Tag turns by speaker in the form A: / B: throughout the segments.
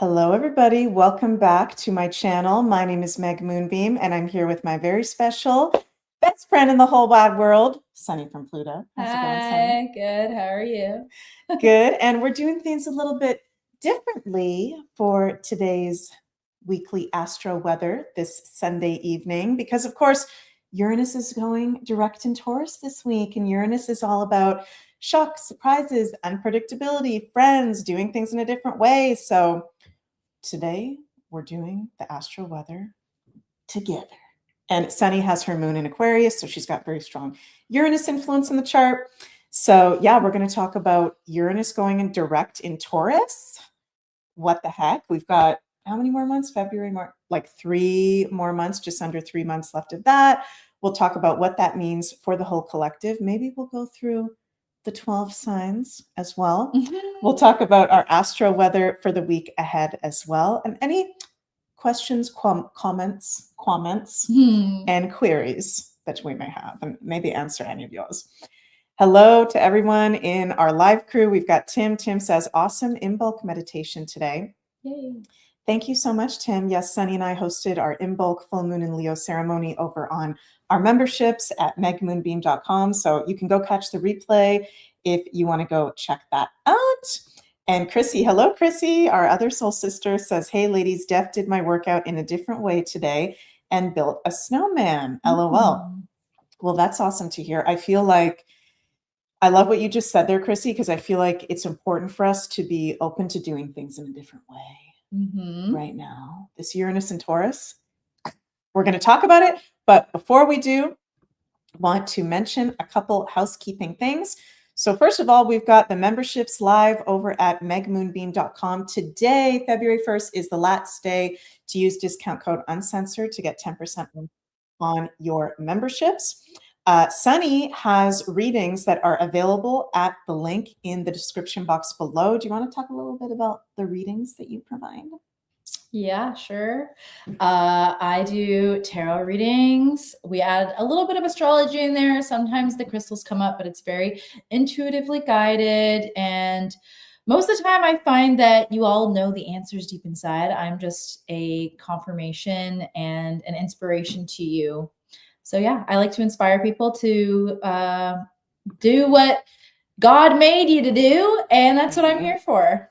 A: Hello, everybody. Welcome back to my channel. My name is Meg Moonbeam, and I'm here with my very special best friend in the whole wide world, Sunny from Pluto.
B: How's it going, Sunny? Good. How are you?
A: Good. And we're doing things a little bit differently for today's weekly Astro weather this Sunday evening, because, of course, Uranus is going direct in Taurus this week, and Uranus is all about shocks, surprises, unpredictability, friends, doing things in a different way. So today we're doing the Astro weather together. And Sunny has her moon in Aquarius, so she's got very strong Uranus influence in the chart. So yeah, we're going to talk about Uranus going in direct in Taurus. What the heck? We've got how many more months? February, March, like 3 more months, just under 3 months left of that. We'll talk about what that means for the whole collective. Maybe we'll go through the 12 signs as well. We'll talk about our Astro weather for the week ahead as well. And any questions, comments, and queries that we may have, and maybe answer any of yours. Hello to everyone in our live crew. We've got Tim. Tim says, awesome in-bulk meditation today.
B: Yay.
A: Thank you so much, Tim. Yes, Sunny and I hosted our in-bulk full moon and Leo ceremony over on our memberships at megmoonbeam.com. So you can go catch the replay if you want to go check that out. And Chrissy, hello, Chrissy, our other soul sister, says, hey, ladies, Def did my workout in a different way today and built a snowman. LOL. Well, that's awesome to hear. I feel like I love what you just said there, Chrissy, because I feel like it's important for us to be open to doing things in a different way right now. This Uranus and Taurus, we're going to talk about it. But before we do, I want to mention a couple housekeeping things. So first of all, we've got the memberships live over at megmoonbeam.com. Today, February 1st, is the last day to use discount code uncensored to get 10% on your memberships. Sunny has readings that are available at the link in the description box below. Do you want to talk a little bit about the readings that you provide?
B: Yeah, sure. I do tarot readings. We add a little bit of astrology in there. Sometimes the crystals come up, but it's very intuitively guided. And most of the time I find that you all know the answers deep inside. I'm just a confirmation and an inspiration to you. So yeah, I like to inspire people to do what God made you to do. And that's what I'm here for.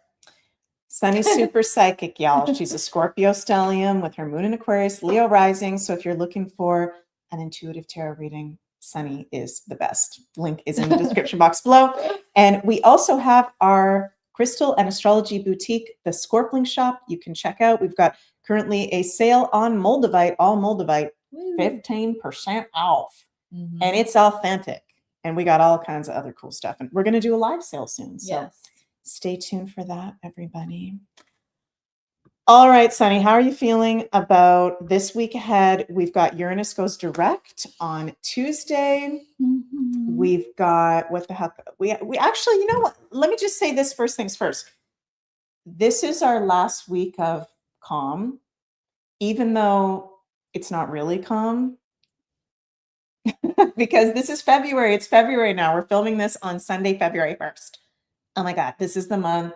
A: Sunny's super psychic, y'all. She's a Scorpio stellium with her moon in Aquarius, Leo rising. So if you're looking for an intuitive tarot reading, Sunny is the best. Link is in the description box below. And we also have our crystal and astrology boutique, the Scorpling shop. You can check out. We've got currently a sale on Moldavite, all Moldavite, 15% off. And it's authentic. And we got all kinds of other cool stuff. And we're going to do a live sale soon. So yes. Stay tuned for that, everybody. All right, Sunny, how are you feeling about this week ahead? We've got Uranus goes direct on Tuesday. We've got, what the heck? We actually, you know what? Let me just say this first things first. This is our last week of calm, even though it's not really calm. Because this is February. It's February now. We're filming this on Sunday, February 1st. Oh my God, this is the month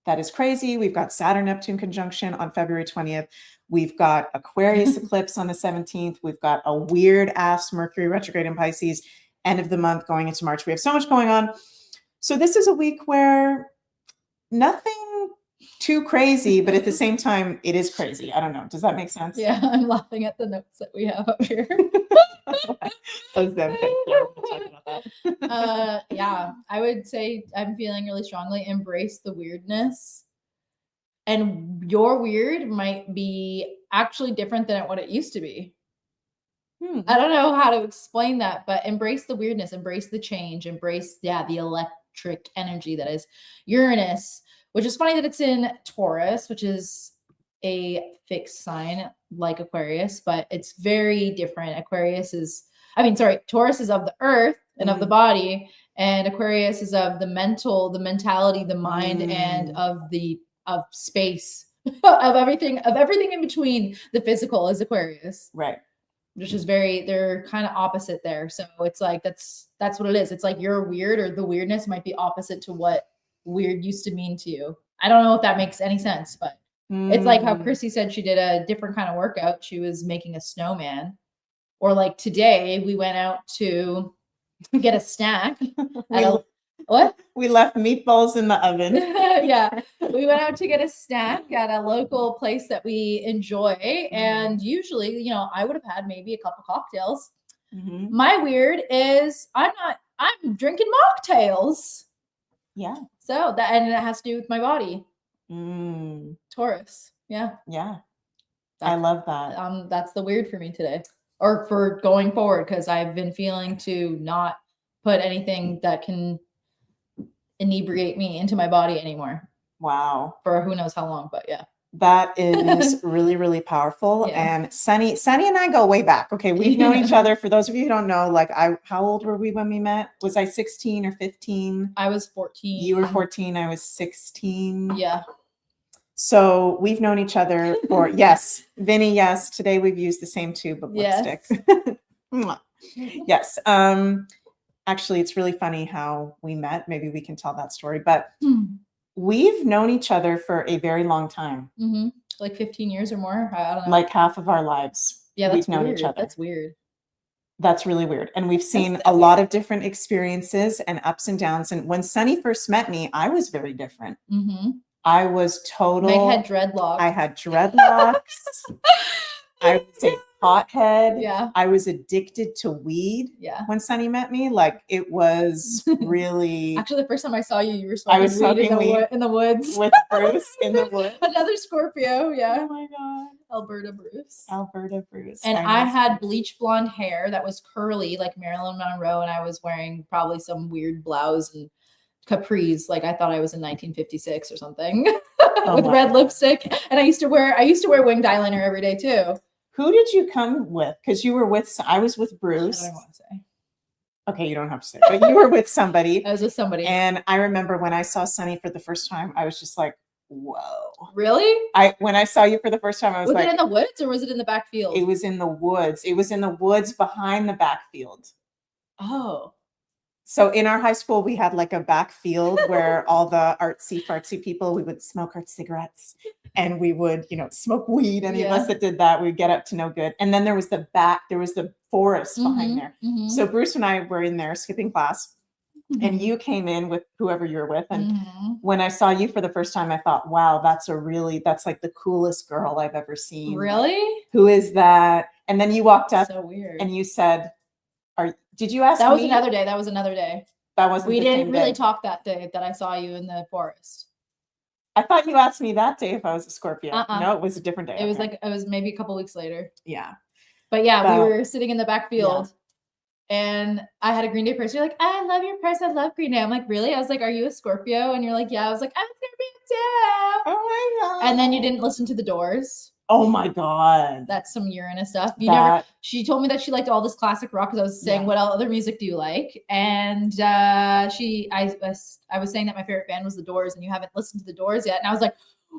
A: that is crazy. We've got Saturn-Neptune conjunction on February 20th. We've got Aquarius eclipse on the 17th. We've got a weird-ass Mercury retrograde in Pisces, end of the month going into March. We have so much going on. So this is a week where nothing too crazy, but at the same time, it is crazy. I don't know. Does that make sense?
B: Yeah, I'm laughing at the notes that we have up here. Yeah, I would say I'm feeling really strongly embrace the weirdness. And your weird might be actually different than what it used to be. I don't know how to explain that, but embrace the weirdness, embrace the change, embrace, the electric energy that is Uranus, which is funny that it's in Taurus, which is a fixed sign like Aquarius, but it's very different. Taurus is of the earth and of the body, and Aquarius is of the mental, the mentality, the mind, and of space, of everything in between. The physical is Aquarius.
A: Right.
B: Which is they're kind of opposite there. So it's like, that's what it is. It's like you're weird, or the weirdness might be opposite to what weird used to mean to you. I don't know if that makes any sense, but It's like how
A: Mm.
B: Chrissy said she did a different kind of workout. She was making a snowman. Or like today, we went out to get a snack at a what?
A: We left meatballs in the oven.
B: Yeah, we went out to get a snack at a local place that we enjoy, and usually, you know, I would have had maybe a couple cocktails.
A: Mm-hmm.
B: My weird is I'm drinking mocktails.
A: Yeah.
B: So that, and it has to do with my body.
A: Mm.
B: Taurus. Yeah.
A: Yeah. I love that.
B: That's the weird for me today, or for going forward, because I've been feeling to not put anything that can inebriate me into my body anymore
A: Wow.
B: for who knows how long, but yeah.
A: That is really, really powerful.
B: Yeah.
A: And Sunny and I go way back. Okay. We've known each other. For those of you who don't know, like how old were we when we met? Was I 16 or 15?
B: I was 14.
A: You were 14. I was 16.
B: Yeah.
A: So we've known each other for, yes, Vinny, yes. Today we've used the same tube of lipstick. Yes. Actually, it's really funny how we met. Maybe we can tell that story, but we've known each other for a very long time.
B: Mm-hmm. Like 15 years or more. I don't know.
A: Like half of our lives.
B: Yeah,
A: we've known each other.
B: That's weird.
A: That's really weird. And we've seen a lot of different experiences and ups and downs. And when Sunny first met me, I was very different.
B: Mm-hmm.
A: I was total.
B: Meg had dreadlocks.
A: I had dreadlocks. I was a pothead.
B: Yeah.
A: I was addicted to weed.
B: Yeah.
A: When Sunny met me, like it was really.
B: Actually, the first time I saw you, you were smoking weed in the woods
A: with Bruce in the woods.
B: Another Scorpio. Yeah.
A: Oh my God.
B: Alberta Bruce.
A: And
B: I had bleach blonde hair that was curly like Marilyn Monroe, and I was wearing probably some weird blouse and capris, like I thought I was in 1956 or something. With red lipstick. And I used to wear winged eyeliner every day too.
A: Who did you come with? Because you were with, I was with Bruce.
B: I don't want to say.
A: Okay, you don't have to say, but you were with somebody.
B: I was with somebody.
A: And I remember when I saw Sunny for the first time, I was just like, whoa.
B: Really?
A: When I saw you for the first time, I was like.
B: Was it in the woods or was it in the backfield?
A: It was in the woods. It was in the woods behind the backfield.
B: Oh.
A: So in our high school, we had like a backfield where all the artsy fartsy people, we would smoke our cigarettes and we would, you know, smoke weed. Any of us that did that, we'd get up to no good. And then there was the forest behind there. Mm-hmm. So Bruce and I were in there skipping class and you came in with whoever you're with. And when I saw you for the first time, I thought, wow, that's like the coolest girl I've ever seen.
B: Really?
A: Like, who is that? And then you walked up
B: so weird.
A: And you said, did you ask me?
B: That was another day.
A: That wasn't.
B: We didn't really talk that day that I saw you in the forest.
A: I thought you asked me that day if I was a Scorpio. No, it was a different day.
B: It was maybe a couple weeks later.
A: Yeah.
B: But yeah, we were sitting in the backfield and I had a Green Day purse. You're like, I love your purse. I love Green Day. I'm like, really? I was like, are you a Scorpio? And you're like, yeah. I was like, I'm a Scorpio too.
A: Oh my God.
B: And then you didn't listen to the Doors.
A: Oh my God.
B: That's some Uranus stuff. She told me that she liked all this classic rock because I was saying, what other music do you like? And I was saying that my favorite band was the Doors and you haven't listened to the Doors yet. And I was like,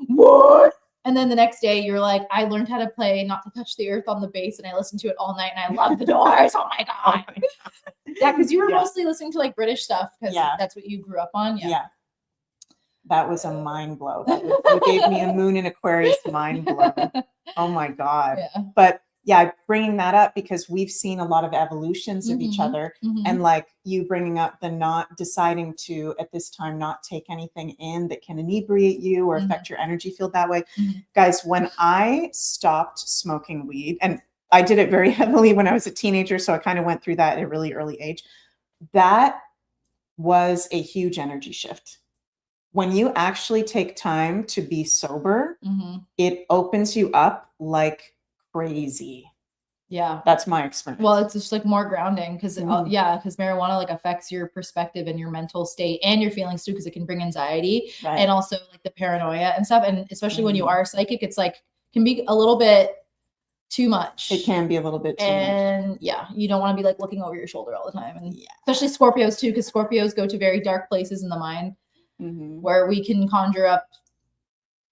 B: what? And then the next day you're like, I learned how to play Not to Touch the Earth on the bass and I listened to it all night and I love the Doors. Oh my God. Yeah, because you were mostly listening to like British stuff because that's what you grew up on. Yeah.
A: That was a mind blow. That gave me a moon in Aquarius mind blow. Oh my God. Yeah. But yeah, bringing that up because we've seen a lot of evolutions of each other and like you bringing up the not deciding to at this time not take anything in that can inebriate you or affect your energy field that way. Guys, when I stopped smoking weed, and I did it very heavily when I was a teenager, so I kind of went through that at a really early age, that was a huge energy shift. When you actually take time to be sober, it opens you up like crazy. Yeah. That's my experience.
B: Well, it's just like more grounding because because marijuana like affects your perspective and your mental state and your feelings too, because it can bring anxiety and also like the paranoia and stuff. And especially when you are psychic, it's like can be a little bit too much.
A: It can be a little bit too much.
B: And yeah, you don't want to be like looking over your shoulder all the time. And especially Scorpios too, because Scorpios go to very dark places in the mind. Where we can conjure up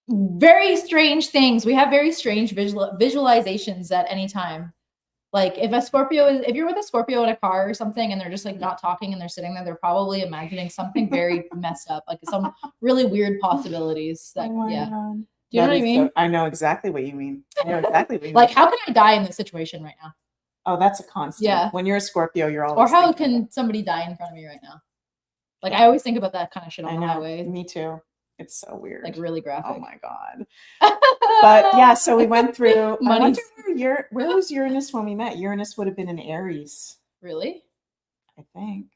B: very strange things. We have very strange visualizations at any time. Like if you're with a Scorpio in a car or something and they're just like not talking and they're sitting there, they're probably imagining something very messed up, like some really weird possibilities that, God. Do you know what I mean?
A: I know exactly what you mean. I know exactly what you
B: Like,
A: mean.
B: how can I die in this situation right now?
A: Oh, that's a constant.
B: Yeah.
A: When you're a Scorpio, you're always.
B: Or how
A: thinking
B: can
A: about
B: somebody die in front of me right now? Like,
A: Yeah.
B: I always think about that kind of shit
A: it.
B: on
A: I
B: the
A: know.
B: highway.
A: Me too. It's so weird.
B: Like, really graphic.
A: Oh my god. But yeah, so we went through. I
B: Money.
A: wonder where was Uranus when we met? Uranus would have been in Aries,
B: Really?
A: I think,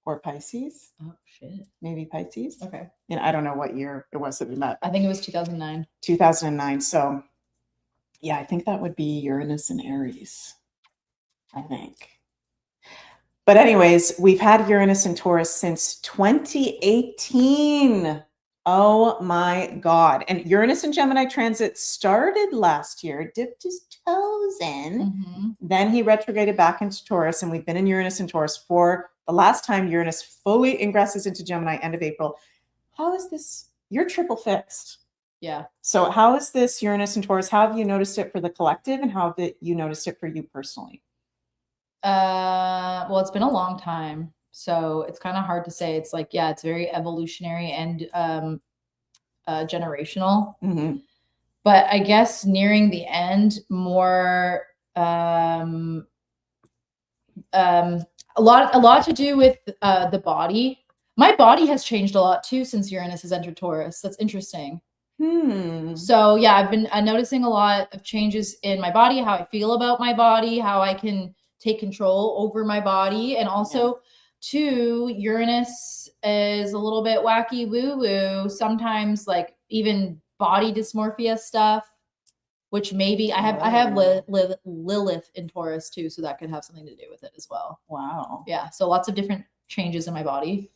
A: or Pisces.
B: Oh shit.
A: Maybe Pisces.
B: Okay.
A: And I don't know what year it was that we met.
B: I think it was 2009.
A: 2009. So yeah, I think that would be Uranus and Aries. I think. But anyways, we've had Uranus and Taurus since 2018. Oh my God. And Uranus and Gemini transit started last year, dipped his toes in.
B: Mm-hmm.
A: Then he retrograded back into Taurus, and we've been in Uranus and Taurus for the last time Uranus fully ingresses into Gemini, end of April. How is this? You're triple fixed.
B: Yeah.
A: So how is this Uranus and Taurus? How have you noticed it for the collective, and how have you noticed it for you personally?
B: Well, it's been a long time, so it's kind of hard to say. It's like, yeah, it's very evolutionary and generational.
A: Mm-hmm.
B: But I guess nearing the end, more a lot to do with the body. My body has changed a lot too since Uranus has entered Taurus. That's interesting. So yeah, I've been noticing a lot of changes in my body, how I feel about my body, how I can take control over my body, and also too, Uranus is a little bit wacky woo woo. Sometimes like even body dysmorphia stuff, which maybe I have Lilith in Taurus too, so that could have something to do with it as well.
A: Wow.
B: Yeah, so lots of different changes in my body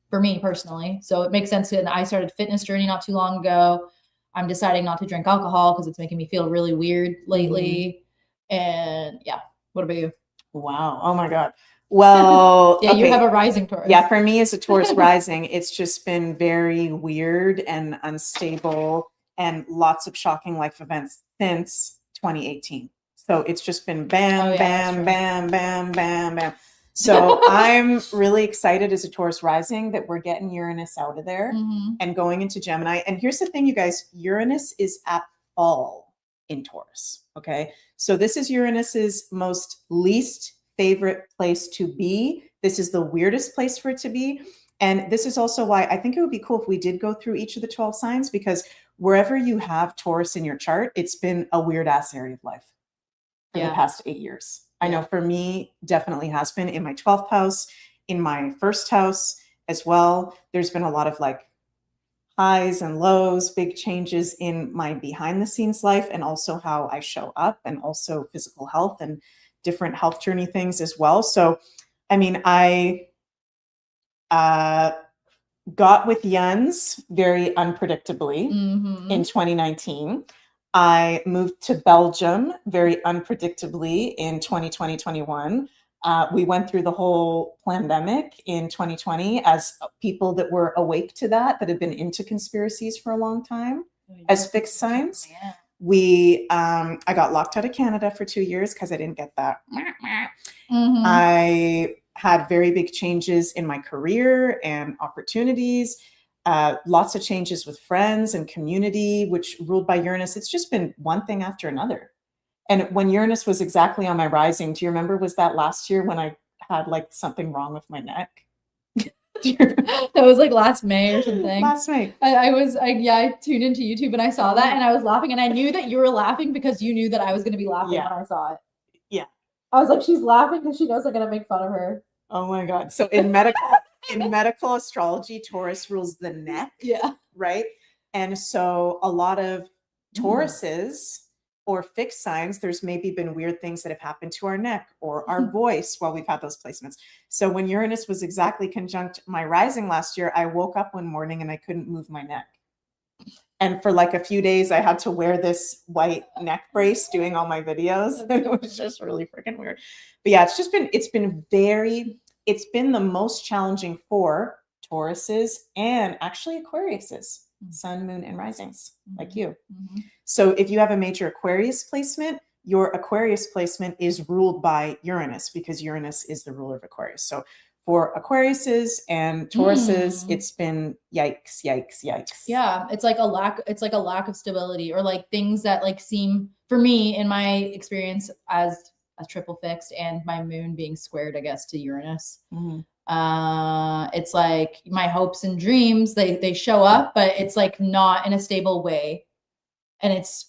B: for me personally. So it makes sense. And I started fitness journey not too long ago. I'm deciding not to drink alcohol because it's making me feel really weird lately. And yeah, what about you?
A: Wow. Oh my God. Well,
B: yeah, you have a rising Taurus.
A: Yeah, for me as a Taurus rising, it's just been very weird and unstable and lots of shocking life events since 2018. So it's just been bam, bam, bam, bam, bam, bam. So I'm really excited as a Taurus rising that we're getting Uranus out of there and going into Gemini. And here's the thing, you guys, Uranus is at fall in Taurus. Okay. So this is Uranus's most least favorite place to be. This is the weirdest place for it to be. And this is also why I think it would be cool if we did go through each of the 12 signs, because wherever you have Taurus in your chart, it's been a weird ass area of life for the past 8 years. I know for me, definitely has been in my 12th house, in my first house as well. There's been a lot of like highs and lows, big changes in my behind the scenes life, and also how I show up, and also physical health and different health journey things as well. So, I mean, I got with Jens very unpredictably in 2019. I moved to Belgium very unpredictably in 2020-21. We went through the whole pandemic in 2020 as people that were awake to that had been into conspiracies for a long time as fixed signs. I got locked out of Canada for 2 years because I didn't get that. I had very big changes in my career and opportunities, lots of changes with friends and community, which ruled by Uranus. It's just been one thing after another. And when Uranus was exactly on my rising, do you remember, was that last year when I had like something wrong with my neck?
B: That was like last May or something.
A: Last May.
B: I tuned into YouTube and I saw that and I was laughing, and I knew that you were laughing because you knew that I was going to be laughing when I saw it.
A: Yeah.
B: I was like, she's laughing because she knows I'm going to make fun of her.
A: Oh my God. So in medical astrology, Taurus rules the neck. Yeah. Right. And so a lot of Tauruses or fixed signs, there's maybe been weird things that have happened to our neck or our voice while we've had those placements. So when Uranus was exactly conjunct my rising last year, I woke up one morning and I couldn't move my neck. And for like a few days, I had to wear this white neck brace doing all my videos. And it was just really freaking weird. But yeah, it's been the most challenging for Tauruses and actually Aquariuses, sun, moon, and risings like you. So if you have a major Aquarius placement, your Aquarius placement is ruled by Uranus because Uranus is the ruler of Aquarius. So For Aquariuses and Tauruses,
B: Mm.
A: it's been yikes, yikes, yikes.
B: Yeah, it's like a lack of stability, or like things that like seem, for me in my experience as a triple fixed and my moon being squared, I guess, to Uranus.
A: Mhm.
B: It's like my hopes and dreams, they show up, but it's like not in a stable way. And it's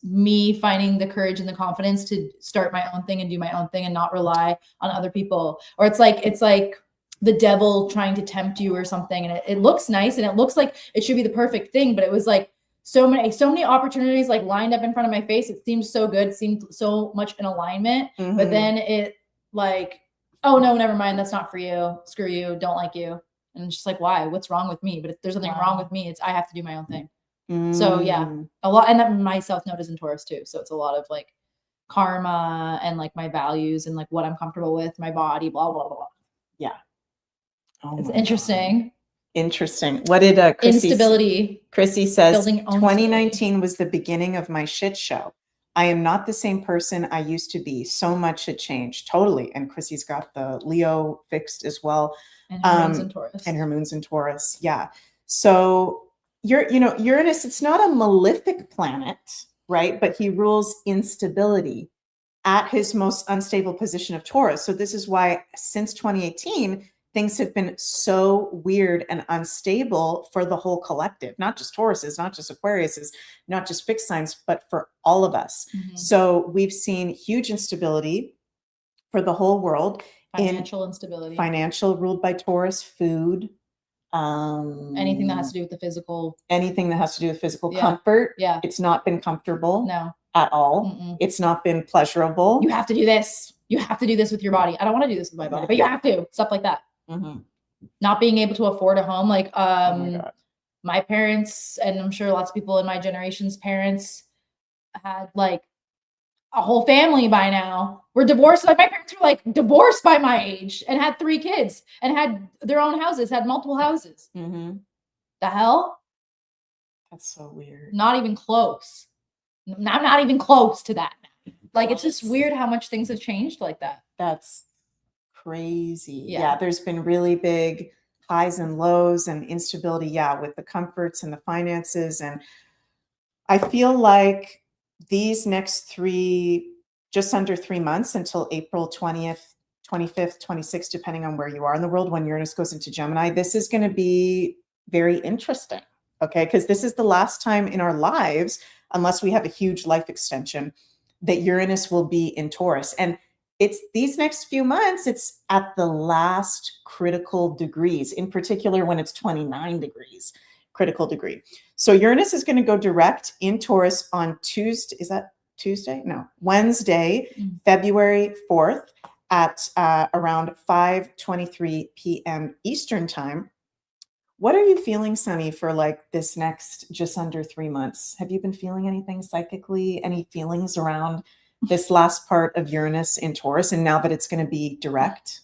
B: me finding the courage and the confidence to start my own thing and do my own thing and not rely on other people. Or it's like the devil trying to tempt you or something. And it looks nice and it looks like it should be the perfect thing, but it was like so many opportunities like lined up in front of my face. It seemed so good. It seemed so much in alignment, but then it like, oh no, never mind. That's not for you. Screw you. Don't like you. And it's just like, why? What's wrong with me? But if there's nothing wrong with me, I have to do my own thing. So yeah, a lot, and then my South Node is in Taurus too. So it's a lot of like karma and like my values and like what I'm comfortable with, my body, blah, blah, blah.
A: Yeah. Oh,
B: it's interesting.
A: God. Interesting. What did Chrissy
B: instability?
A: Chrissy says 2019 was the beginning of my shit show. I am not the same person I used to be. So much had changed. Totally. And Chrissy's got the Leo fixed as well.
B: And her moon's in Taurus.
A: And her moon's in Taurus. Yeah. So Uranus, it's not a malefic planet, right? But he rules instability at his most unstable position of Taurus. So this is why since 2018, things have been so weird and unstable for the whole collective, not just Tauruses, not just Aquariuses, not just fixed signs, but for all of us. So we've seen huge instability for the whole world.
B: Financial instability.
A: Financial ruled by Taurus, food.
B: Anything that has to do with the physical.
A: Anything that has to do with physical comfort.
B: Yeah.
A: It's not been comfortable.
B: No.
A: At all. It's not been pleasurable.
B: You have to do this. You have to do this with your body. I don't want to do this with my body, but you have to. Stuff like that. Not being able to afford a home. Like my parents, and I'm sure lots of people in my generation's parents had like a whole family by now. We're divorced. Like my parents were like divorced by my age and had 3 kids and had their own houses, had multiple houses. The hell?
A: That's so weird.
B: Not even close. I'm not even close to that. Like, it's just weird how much things have changed like that.
A: That's crazy. Yeah, there's been really big highs and lows and instability. Yeah, with the comforts and the finances. And I feel like these next just under 3 months until April 20th, 25th, 26th, depending on where you are in the world, when Uranus goes into Gemini, this is going to be very interesting. Okay, because this is the last time in our lives, unless we have a huge life extension, that Uranus will be in Taurus. And it's these next few months, it's at the last critical degrees, in particular when it's 29 degrees, critical degree. So Uranus is going to go direct in Taurus on Tuesday. Is that Tuesday? No, Wednesday, February 4th at around 5:23 p.m. Eastern time. What are you feeling, Sunny, for like this next just under 3 months? Have you been feeling anything psychically? Any feelings around this last part of Uranus in Taurus, and now that it's going to be direct?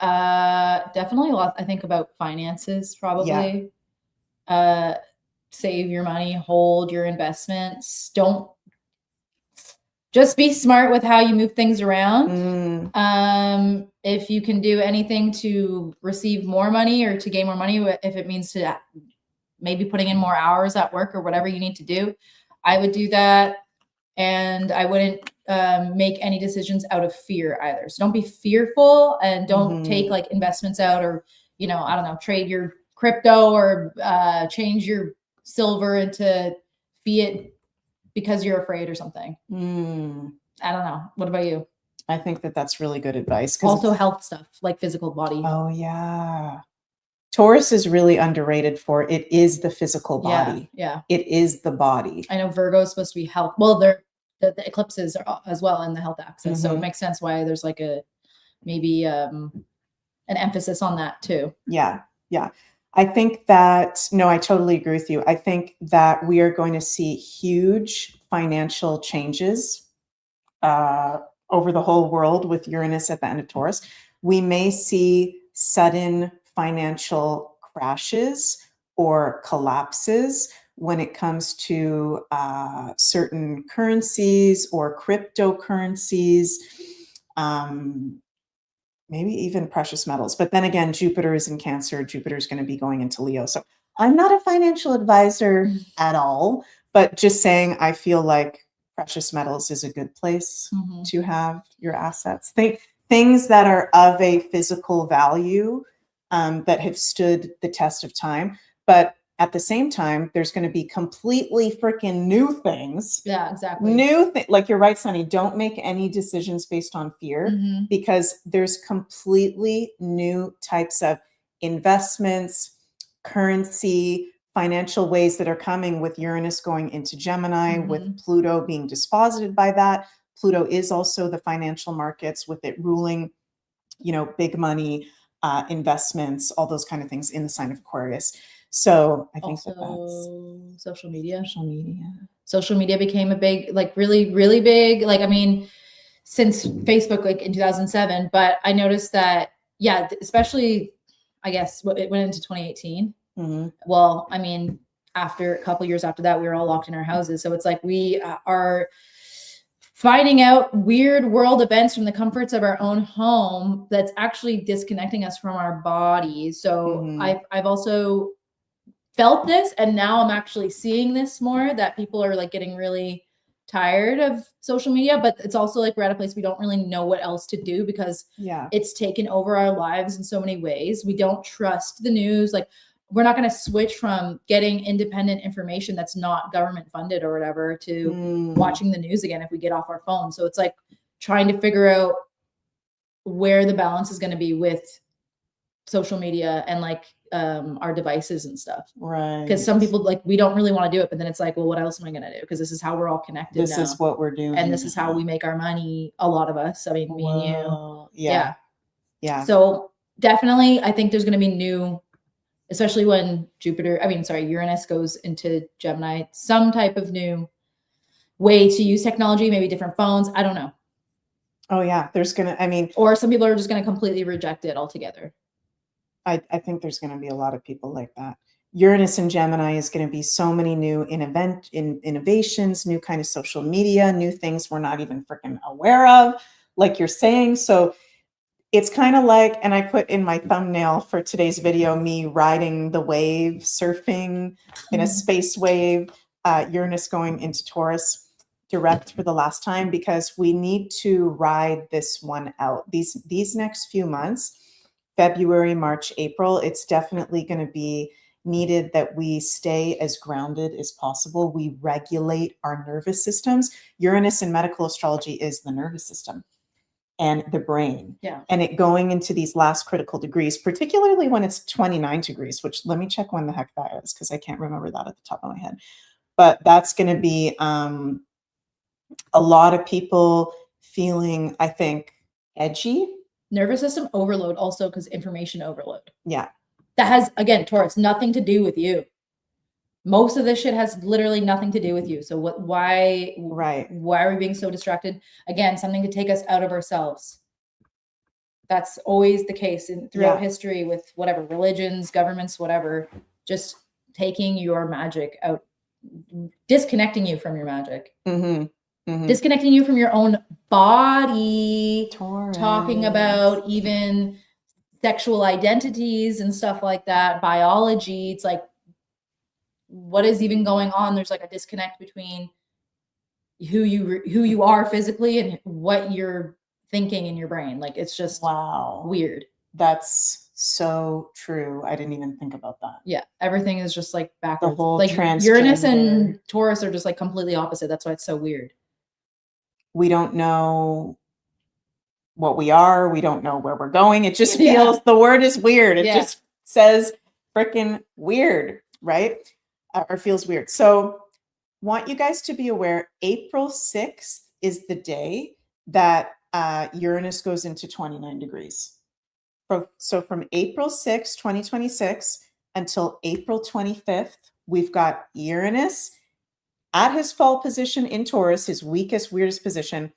B: Definitely a lot. I think about finances, probably. Save your money, hold your investments. Don't just be smart with how you move things around. If you can do anything to receive more money or to gain more money, if it means to maybe putting in more hours at work or whatever you need to do, I would do that. And I wouldn't make any decisions out of fear either. So don't be fearful and don't take like investments out, or, I don't know, trade your crypto or change your silver into fiat because you're afraid or something. I don't know. What about you?
A: I think that that's really good advice.
B: Also health stuff, like physical body.
A: Oh, yeah. Taurus is really underrated for it is the physical body.
B: Yeah.
A: It is the body.
B: I know Virgo is supposed to be health. Well, the eclipses are as well in the health axis. So it makes sense why there's like maybe an emphasis on that too.
A: Yeah. Yeah. I think that, no, I totally agree with you. I think that we are going to see huge financial changes over the whole world with Uranus at the end of Taurus. We may see sudden financial crashes or collapses when it comes to certain currencies or cryptocurrencies. maybe even precious metals. But then again, Jupiter is in Cancer. Jupiter is going to be going into Leo. So I'm not a financial advisor at all, but just saying, I feel like precious metals is a good place to have your assets. Things that are of a physical value that have stood the test of time. But at the same time, there's going to be completely freaking new things.
B: Yeah, exactly.
A: Like you're right, Sunny, don't make any decisions based on fear because there's completely new types of investments, currency, financial ways that are coming with Uranus going into Gemini, with Pluto being disposited by that. Pluto is also the financial markets with it ruling, you know, big money, investments, all those kind of things in the sign of Aquarius. So I think
B: also,
A: that's
B: social media.
A: Social media.
B: Social media became a big, like really, really big, like, I mean, since Facebook, like in 2007, but I noticed that, yeah, especially, I guess it went into 2018. Well, I mean, after a couple years after that, we were all locked in our houses. So it's like we are finding out weird world events from the comforts of our own home that's actually disconnecting us from our bodies. So I've also felt this, and now I'm actually seeing this more, that people are like getting really tired of social media, but it's also like we're at a place we don't really know what else to do because it's taken over our lives in so many ways. We don't trust the news. Like, we're not going to switch from getting independent information that's not government funded or whatever to watching the news again if we get off our phone. So it's like trying to figure out where the balance is going to be with social media and like our devices and stuff.
A: Right.
B: Because some people, like, we don't really want to do it, but then it's like, well, what else am I going to do? Because this is how we're all connected
A: This
B: now.
A: is what we're doing.
B: And this is how we make our money. A lot of us. I mean, me and you.
A: Yeah. Yeah.
B: So definitely, I think there's going to be new, especially when Uranus goes into Gemini, some type of new way to use technology, maybe different phones. I don't know.
A: Oh yeah. There's going to, I mean,
B: or some people are just going to completely reject it altogether.
A: I think there's going to be a lot of people like that. Uranus in Gemini is going to be so many new innovations, new kind of social media, new things we're not even freaking aware of, like you're saying. So it's kind of like, and I put in my thumbnail for today's video, me riding the wave, surfing in a space wave, Uranus going into Taurus direct for the last time, because we need to ride this one out. These next few months, February, March, April, it's definitely going to be needed that we stay as grounded as possible. We regulate our nervous systems. Uranus in medical astrology is the nervous system and the brain.
B: Yeah.
A: And it going into these last critical degrees, particularly when it's 29 degrees, which let me check when the heck that is, because I can't remember that at the top of my head. But that's going to be a lot of people feeling, I think, edgy.
B: Nervous system overload also, because information overload.
A: Yeah.
B: That has, again, Taurus, nothing to do with you. Most of this shit has literally nothing to do with you. So why are we being so distracted? Again, something to take us out of ourselves. That's always the case throughout history with whatever religions, governments, whatever, just taking your magic out, disconnecting you from your magic. Disconnecting you from your own body,
A: Taurus.
B: Talking about even sexual identities and stuff like that, biology. It's like, what is even going on? There's like a disconnect between who you are physically and what you're thinking in your brain. Like, it's just weird.
A: That's so true. I didn't even think about that.
B: Yeah, everything is just like backwards.
A: The whole
B: like
A: transgender.
B: Uranus and Taurus are just like completely opposite. That's why it's so weird.
A: We don't know what we are. We don't know where we're going. It just feels, the word is weird. It just says freaking weird, right? Or feels weird. So want you guys to be aware, April 6th is the day that Uranus goes into 29 degrees. So from April 6th, 2026 until April 25th, we've got Uranus at his fall position in Taurus, his weakest, weirdest position,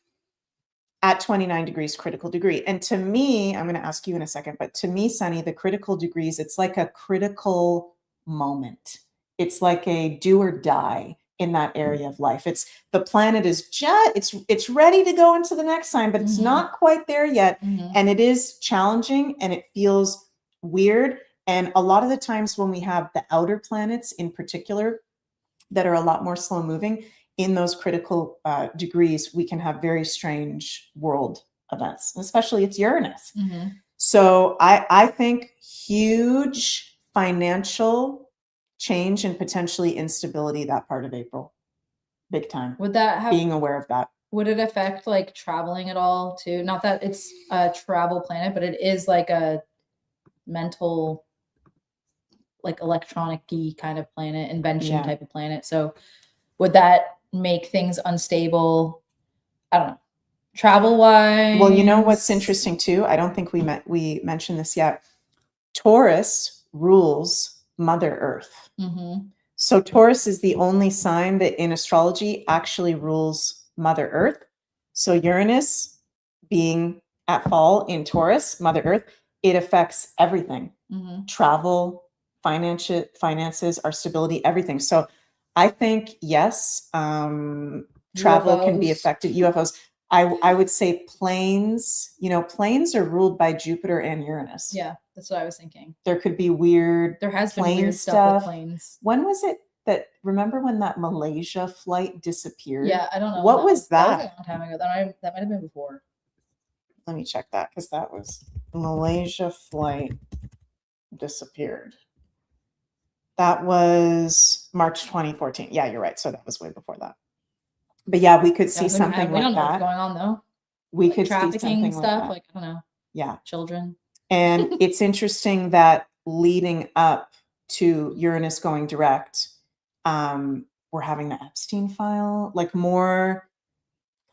A: at 29 degrees critical degree. And to me, I'm going to ask you in a second, but to me, Sunny, the critical degrees, it's like a critical moment. It's like a do or die. in that area of life. It's the planet is just it's ready to go into the next sign, but it's not quite there yet. And it is challenging and it feels weird. And a lot of the times when we have the outer planets in particular that are a lot more slow moving in those critical degrees, we can have very strange world events, especially it's Uranus. So I think huge financial change and potentially instability that part of April. Big time.
B: Would that have
A: being aware of that?
B: Would it affect like traveling at all too? Not that it's a travel planet, but it is like a mental, like electronic-y kind of planet, invention type of planet. So would that make things unstable? I don't know. Travel wise.
A: Well, you know what's interesting too? I don't think we mentioned this yet. Taurus rules Mother Earth. So Taurus is the only sign that in astrology actually rules Mother Earth. So Uranus being at fall in Taurus, Mother Earth, it affects everything. Travel, finances, our stability, everything. So I think, yes, travel can be affected. UFOs. I would say planes, planes are ruled by Jupiter and Uranus.
B: Yeah, that's what I was thinking.
A: There could be weird
B: There has been
A: plane
B: weird stuff with planes.
A: When was it that, remember when that Malaysia flight disappeared?
B: Yeah, I don't know.
A: What was that?
B: That was a long time ago. That might have been before.
A: Let me check that, because that was Malaysia flight disappeared. That was March 2014. Yeah, you're right. So that was way before that. But yeah, we could see something like that.
B: We don't know what's going on though.
A: We
B: like
A: could
B: trafficking
A: see something
B: stuff,
A: like
B: I don't know.
A: Yeah.
B: Children.
A: And it's interesting that leading up to Uranus going direct, we're having the Epstein file, like more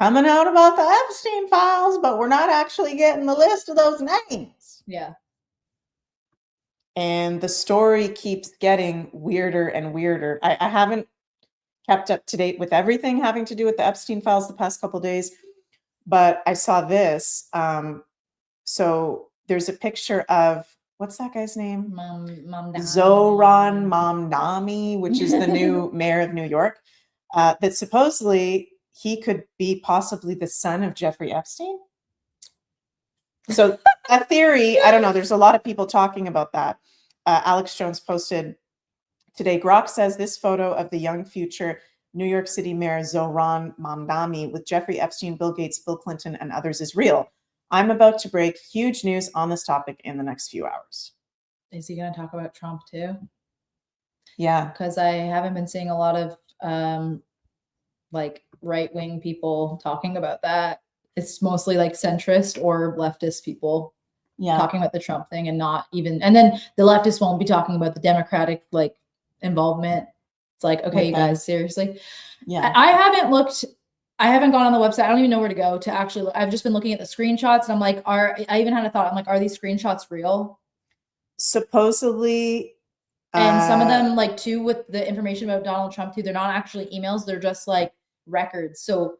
A: coming out about the Epstein files, but we're not actually getting the list of those names.
B: Yeah.
A: And the story keeps getting weirder and weirder. I haven't kept up to date with everything having to do with the Epstein files the past couple of days, but I saw this. So there's a picture of, what's that guy's name? Zoran Mamdani, which is the new mayor of New York, that supposedly he could be possibly the son of Jeffrey Epstein. So a theory, I don't know, there's a lot of people talking about that. Alex Jones posted today, Grok says this photo of the young future New York City Mayor Zoran Mamdani with Jeffrey Epstein, Bill Gates, Bill Clinton, and others is real. I'm about to break huge news on this topic in the next few hours.
B: Is he going to talk about Trump too?
A: Yeah.
B: Because I haven't been seeing a lot of like right-wing people talking about that. It's mostly like centrist or leftist people talking about the Trump thing, and not even, and then the leftists won't be talking about the Democratic like involvement. It's like, okay, you guys, seriously?
A: Yeah.
B: I haven't gone on the website. I don't even know where to go to actually look. I've just been looking at the screenshots, and I'm like, I even had a thought. I'm like, are these screenshots real?
A: Supposedly.
B: And some of them, like, too, with the information about Donald Trump, too, they're not actually emails. They're just like records. So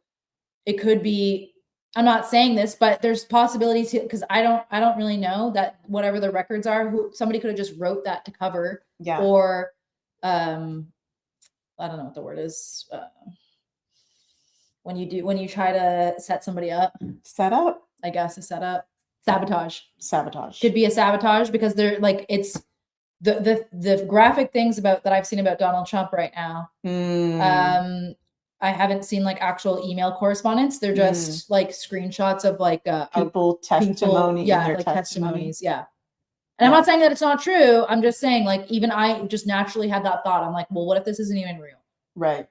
B: it could be, I'm not saying this, but there's possibilities because I don't really know that whatever the records are, somebody could have just wrote that to cover.
A: Yeah.
B: Or, I don't know what the word is. When you try to set somebody up.
A: Set up?
B: I guess a setup. Sabotage.
A: Sabotage.
B: Could be a sabotage because they're like, it's the graphic things that I've seen about Donald Trump right now. I haven't seen like actual email correspondence. They're just like screenshots of like
A: testimony.
B: Like testimonies. Yeah. And I'm not saying that it's not true. I'm just saying, like, even I just naturally had that thought. I'm like, well, what if this isn't even real?
A: Right.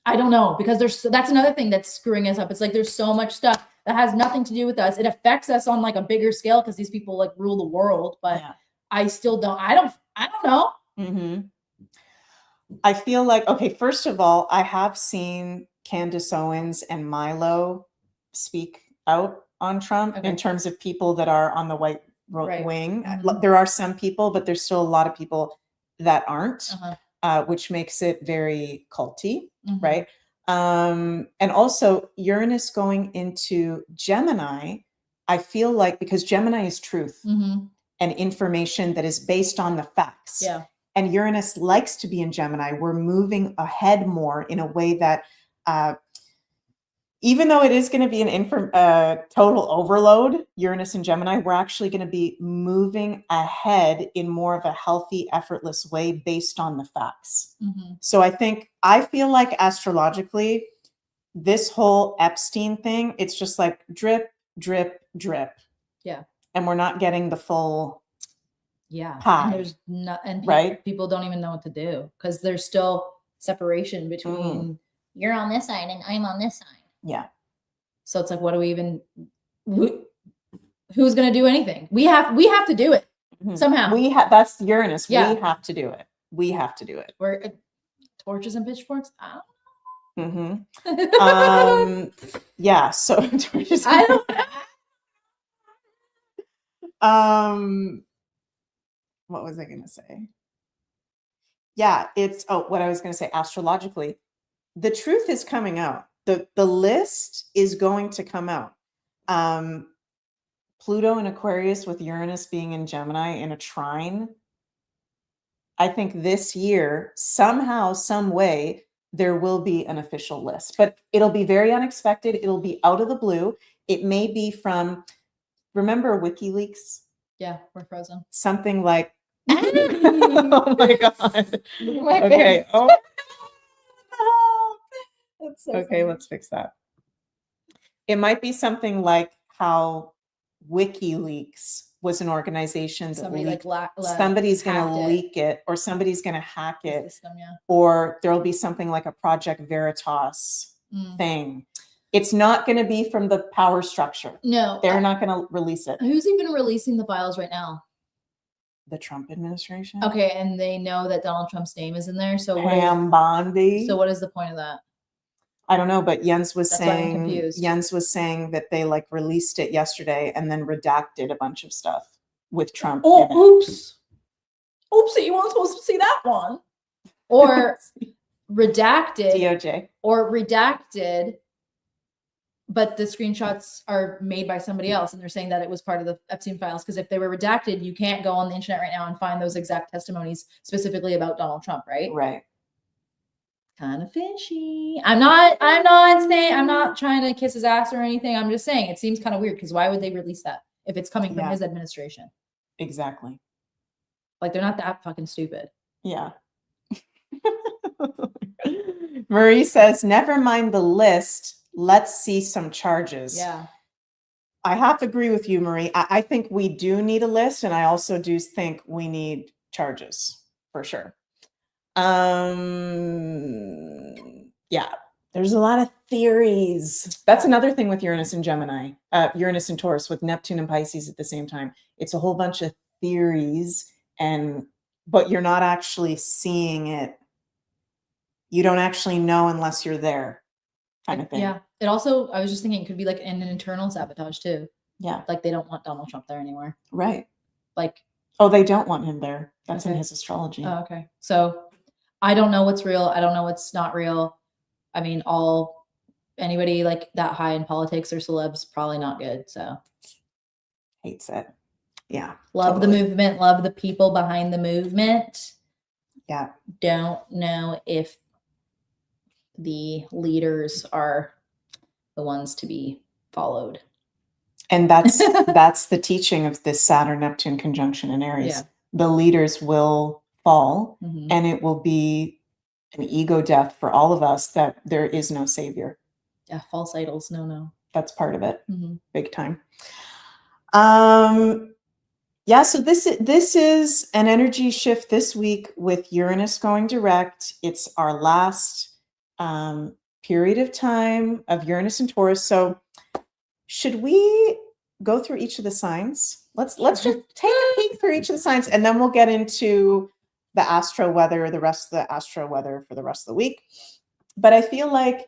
B: I don't know, because that's another thing that's screwing us up. It's like there's so much stuff that has nothing to do with us. It affects us on like a bigger scale because these people like rule the world. But I still don't. I don't know.
A: Mm-hmm. I feel like, okay, first of all, I have seen Candace Owens and Milo speak out on Trump in terms of people that are on the white wing. There are some people, but there's still a lot of people that aren't, which makes it very culty, right? And also Uranus going into Gemini, I feel like, because Gemini is truth and information that is based on the facts.
B: Yeah.
A: and Uranus likes to be in Gemini. We're moving ahead more in a way that, even though it is going to be an total overload, Uranus and Gemini, we're actually going to be moving ahead in more of a healthy, effortless way based on the facts. So I feel like astrologically, this whole Epstein thing, it's just like drip, drip, drip.
B: Yeah.
A: And we're not getting the full
B: pie. And there's not, and people don't even know what to do because there's still separation between you're on this side and I'm on this side.
A: Yeah.
B: So it's like, what do we even, who's going to do anything? We have to do it somehow.
A: That's Uranus. Yeah. We have to do it. We have to do it.
B: We're torches and pitchforks. I don't
A: know. Yeah. So torches.
B: I don't
A: know. What was I going to say? Yeah, what I was going to say, astrologically, the truth is coming out. The list is going to come out. Pluto in Aquarius with Uranus being in Gemini in a trine. I think this year, somehow, some way, there will be an official list, but it'll be very unexpected. It'll be out of the blue. It may be from, remember WikiLeaks?
B: Yeah, we're frozen.
A: Something like, oh my God. Okay. Oh. That's so okay, funny. Let's fix that. It might be something like how WikiLeaks was an organization that somebody's going to leak it, or somebody's going to hack it, or there'll be something like a Project Veritas thing. It's not going to be from the power structure. No. They're not going to release it.
B: Who's even releasing the files right now?
A: The Trump administration.
B: Okay, and they know that Donald Trump's name is in there. So
A: Pam Bondi.
B: So what is the point of that?
A: I don't know, but Jens was saying that they like released it yesterday and then redacted a bunch of stuff with Trump.
B: Oh, oops. Oopsie, you weren't supposed to see that one. Or redacted.
A: DOJ.
B: Or redacted, but the screenshots are made by somebody else and they're saying that it was part of the Epstein files. Because if they were redacted, you can't go on the internet right now and find those exact testimonies specifically about Donald Trump, right?
A: Right.
B: Kind of fishy. I'm not trying to kiss his ass or anything. I'm just saying it seems kind of weird because why would they release that if it's coming from his administration?
A: Exactly.
B: Like they're not that fucking stupid.
A: Yeah. Marie says, never mind the list. Let's see some charges.
B: Yeah.
A: I have to agree with you, Marie. I think we do need a list, and I also do think we need charges for sure. Yeah, there's a lot of theories. That's another thing with Uranus and Gemini, Uranus and Taurus with Neptune and Pisces at the same time. It's a whole bunch of theories, but you're not actually seeing it. You don't actually know unless you're there, kind of thing.
B: Yeah. It also, I was just thinking, it could be like an internal sabotage too.
A: Yeah.
B: Like they don't want Donald Trump there anymore.
A: Right.
B: Like.
A: Oh, they don't want him there. That's in his astrology.
B: Oh, okay. So I don't know what's real. I don't know what's not real. I mean, anybody like that high in politics or celebs, probably not good. So
A: hates it. Yeah.
B: Love the movement. Love the people behind the movement.
A: Yeah.
B: Don't know if the leaders are the ones to be followed.
A: And that's the teaching of this Saturn-Neptune conjunction in Aries. Yeah. The leaders will fall, and it will be an ego death for all of us that there is no savior.
B: Yeah, false idols. No.
A: That's part of it. Big time. Yeah, so this is an energy shift this week with Uranus going direct. It's our last period of time of Uranus and Taurus. So should we go through each of the signs? Let's just take a peek through each of the signs, and then we'll get into the astro weather, the rest of the astro weather for the rest of the week. But I feel like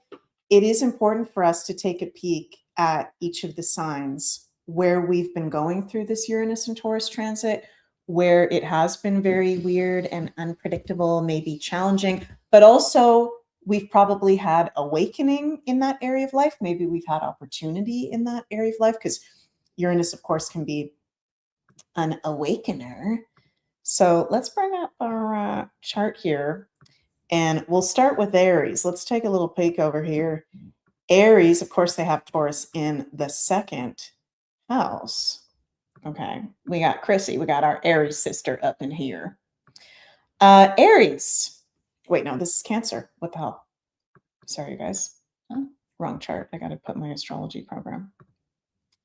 A: it is important for us to take a peek at each of the signs where we've been going through this Uranus and Taurus transit, where it has been very weird and unpredictable, maybe challenging, but also we've probably had awakening in that area of life. Maybe we've had opportunity in that area of life, because Uranus, of course, can be an awakener. So let's bring up our chart here, and we'll start with Aries. Let's take a little peek over here. Aries, of course, they have Taurus in the second house. Okay, we got Chrissy. We got our Aries sister up in here. Aries. Wait, no, this is Cancer. What the hell? Sorry, you guys.
B: Huh?
A: Wrong chart. I got to put my astrology program.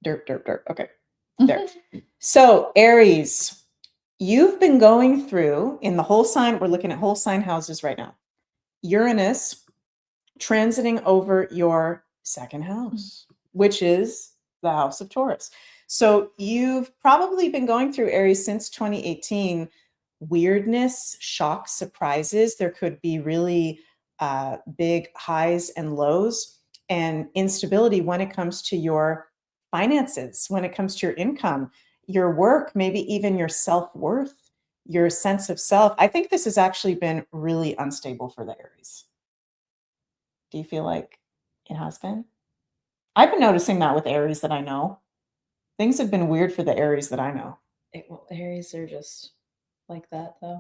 A: Derp, derp, derp. Okay, there. So, Aries, you've been going through in the whole sign. We're looking at whole sign houses right now. Uranus transiting over your second house, which is the house of Taurus. So you've probably been going through, Aries, since 2018, weirdness, shocks, surprises. There could be really big highs and lows and instability when it comes to your finances, when it comes to your income, your work, maybe even your self-worth, your sense of self. I think this has actually been really unstable for the Aries. Do you feel like it has been? I've been noticing that with Aries that I know. Things have been weird for the Aries that I know.
B: Well, Aries are just like that, though.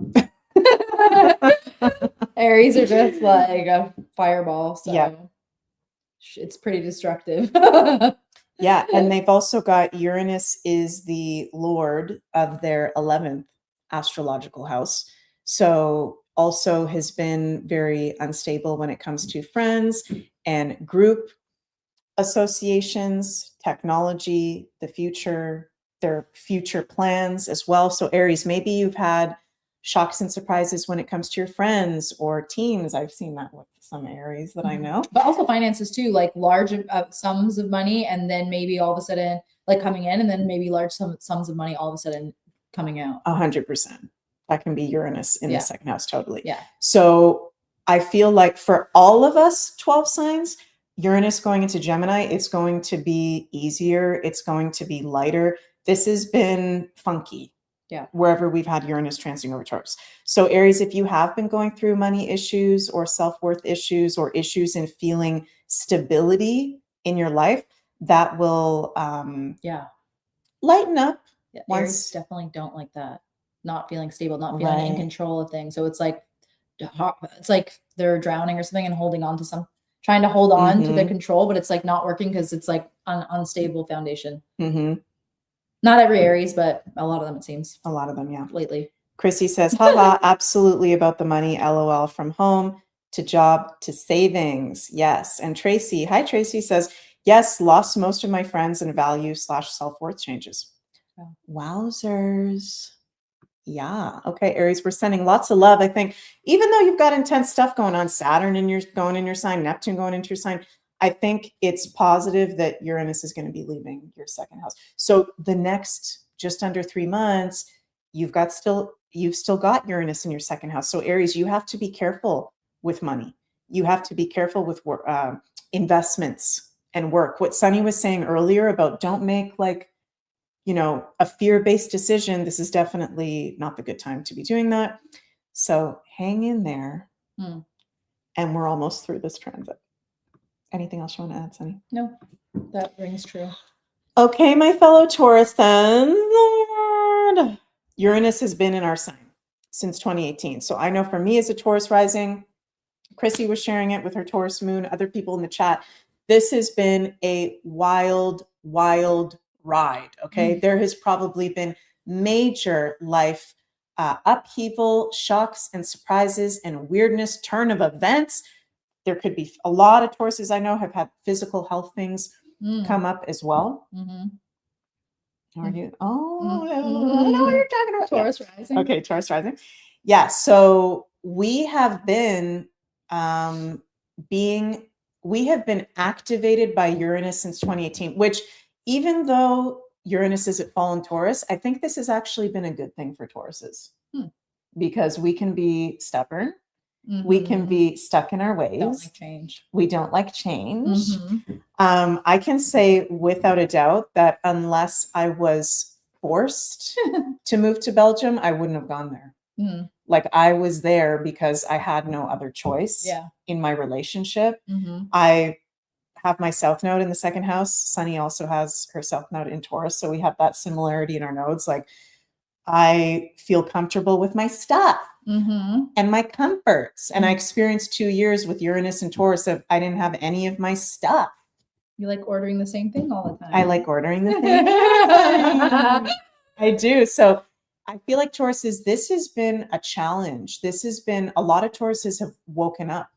B: Aries are just like a fireball, so
A: Yeah.
B: it's pretty destructive.
A: Yeah, and they've also got Uranus is the lord of their 11th astrological house. So also has been very unstable when it comes to friends and group associations, technology, the future, their future plans as well. So Aries, maybe you've had shocks and surprises when it comes to your friends or teams. I've seen that with some Aries that I know.
B: But also finances too, like large sums of money, and then maybe all of a sudden like coming in, and then maybe large sums of money all of a sudden coming out.
A: 100%. That can be Uranus in
B: Yeah.
A: the second house, totally.
B: Yeah.
A: So I feel like for all of us 12 signs, Uranus going into Gemini, it's going to be easier. It's going to be lighter. This has been funky.
B: Yeah.
A: Wherever we've had Uranus transiting over Taurus. So Aries, if you have been going through money issues or self-worth issues or issues in feeling stability in your life, that will lighten up.
B: Yeah,
A: once
B: Aries definitely don't like that. Not feeling stable, not feeling in control of things. So it's like they're drowning or something and holding on to trying to hold on to the control, but it's like not working because it's like an unstable foundation. Not every Aries, but a lot of them, it seems.
A: A lot of them, yeah.
B: Lately.
A: Chrissy says, haha, absolutely about the money, LOL, from home to job to savings. Yes. And Tracy, hi, Tracy says, yes, lost most of my friends and value / self-worth changes.
B: Oh.
A: Wowzers. Yeah. Okay, Aries, we're sending lots of love. I think even though you've got intense stuff going on, Saturn going in your sign, Neptune going into your sign, I think it's positive that Uranus is going to be leaving your second house. So the next just under 3 months, you've still got Uranus in your second house. So Aries, you have to be careful with money. You have to be careful with investments and work. What Sunny was saying earlier about don't make a fear-based decision. This is definitely not the good time to be doing that. So hang in there. And we're almost through this transit. Anything else you want to add, Sunny?
B: No, that rings true.
A: Okay, my fellow Taurus, then. Lord. Uranus has been in our sign since 2018. So I know for me as a Taurus rising, Chrissy was sharing it with her Taurus moon, other people in the chat. This has been a wild, wild ride. Okay. There has probably been major life upheaval, shocks and surprises and weirdness, turn of events. There could be a lot of Tauruses I know have had physical health things come up as well. Are you? Oh, I know what you're talking about.
B: Taurus rising.
A: Okay, Taurus rising. Yeah. So we have been activated by Uranus since 2018, which even though Uranus is at fallen Taurus, I think this has actually been a good thing for Tauruses because we can be stubborn. We can be stuck in our ways.
B: Don't like change.
A: We don't like change. I can say without a doubt that unless I was forced to move to Belgium, I wouldn't have gone there. Like I was there because I had no other choice in my relationship. I have my South Node in the second house. Sunny also has her South Node in Taurus. So we have that similarity in our nodes. Like I feel comfortable with my stuff
B: Mm-hmm.
A: and my comforts. And I experienced 2 years with Uranus and Taurus of I didn't have any of my stuff.
B: You like ordering the same thing all the time.
A: I like ordering the same thing. I do. So I feel like Tauruses, this has been a challenge. This has been a lot of Tauruses have woken up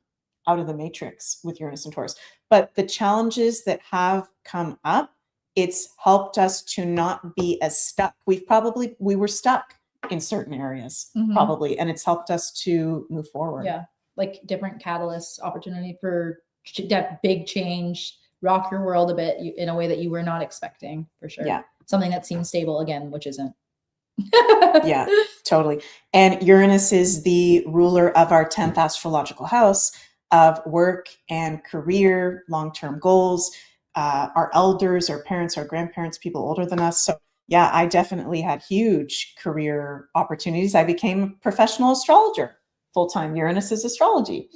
A: out of the matrix with Uranus and Taurus. But the challenges that have come up, it's helped us to not be as stuck. We were stuck in certain areas, probably, and it's helped us to move forward.
B: Yeah, like different catalysts, opportunity for that big change, rock your world a bit in a way that you were not expecting, for sure.
A: Yeah.
B: Something that seems stable again, which isn't.
A: Yeah, totally. And Uranus is the ruler of our 10th astrological house of work and career, long-term goals, our elders, our parents, our grandparents, people older than us. So yeah, I definitely had huge career opportunities. I became a professional astrologer, full-time. Uranus is astrology.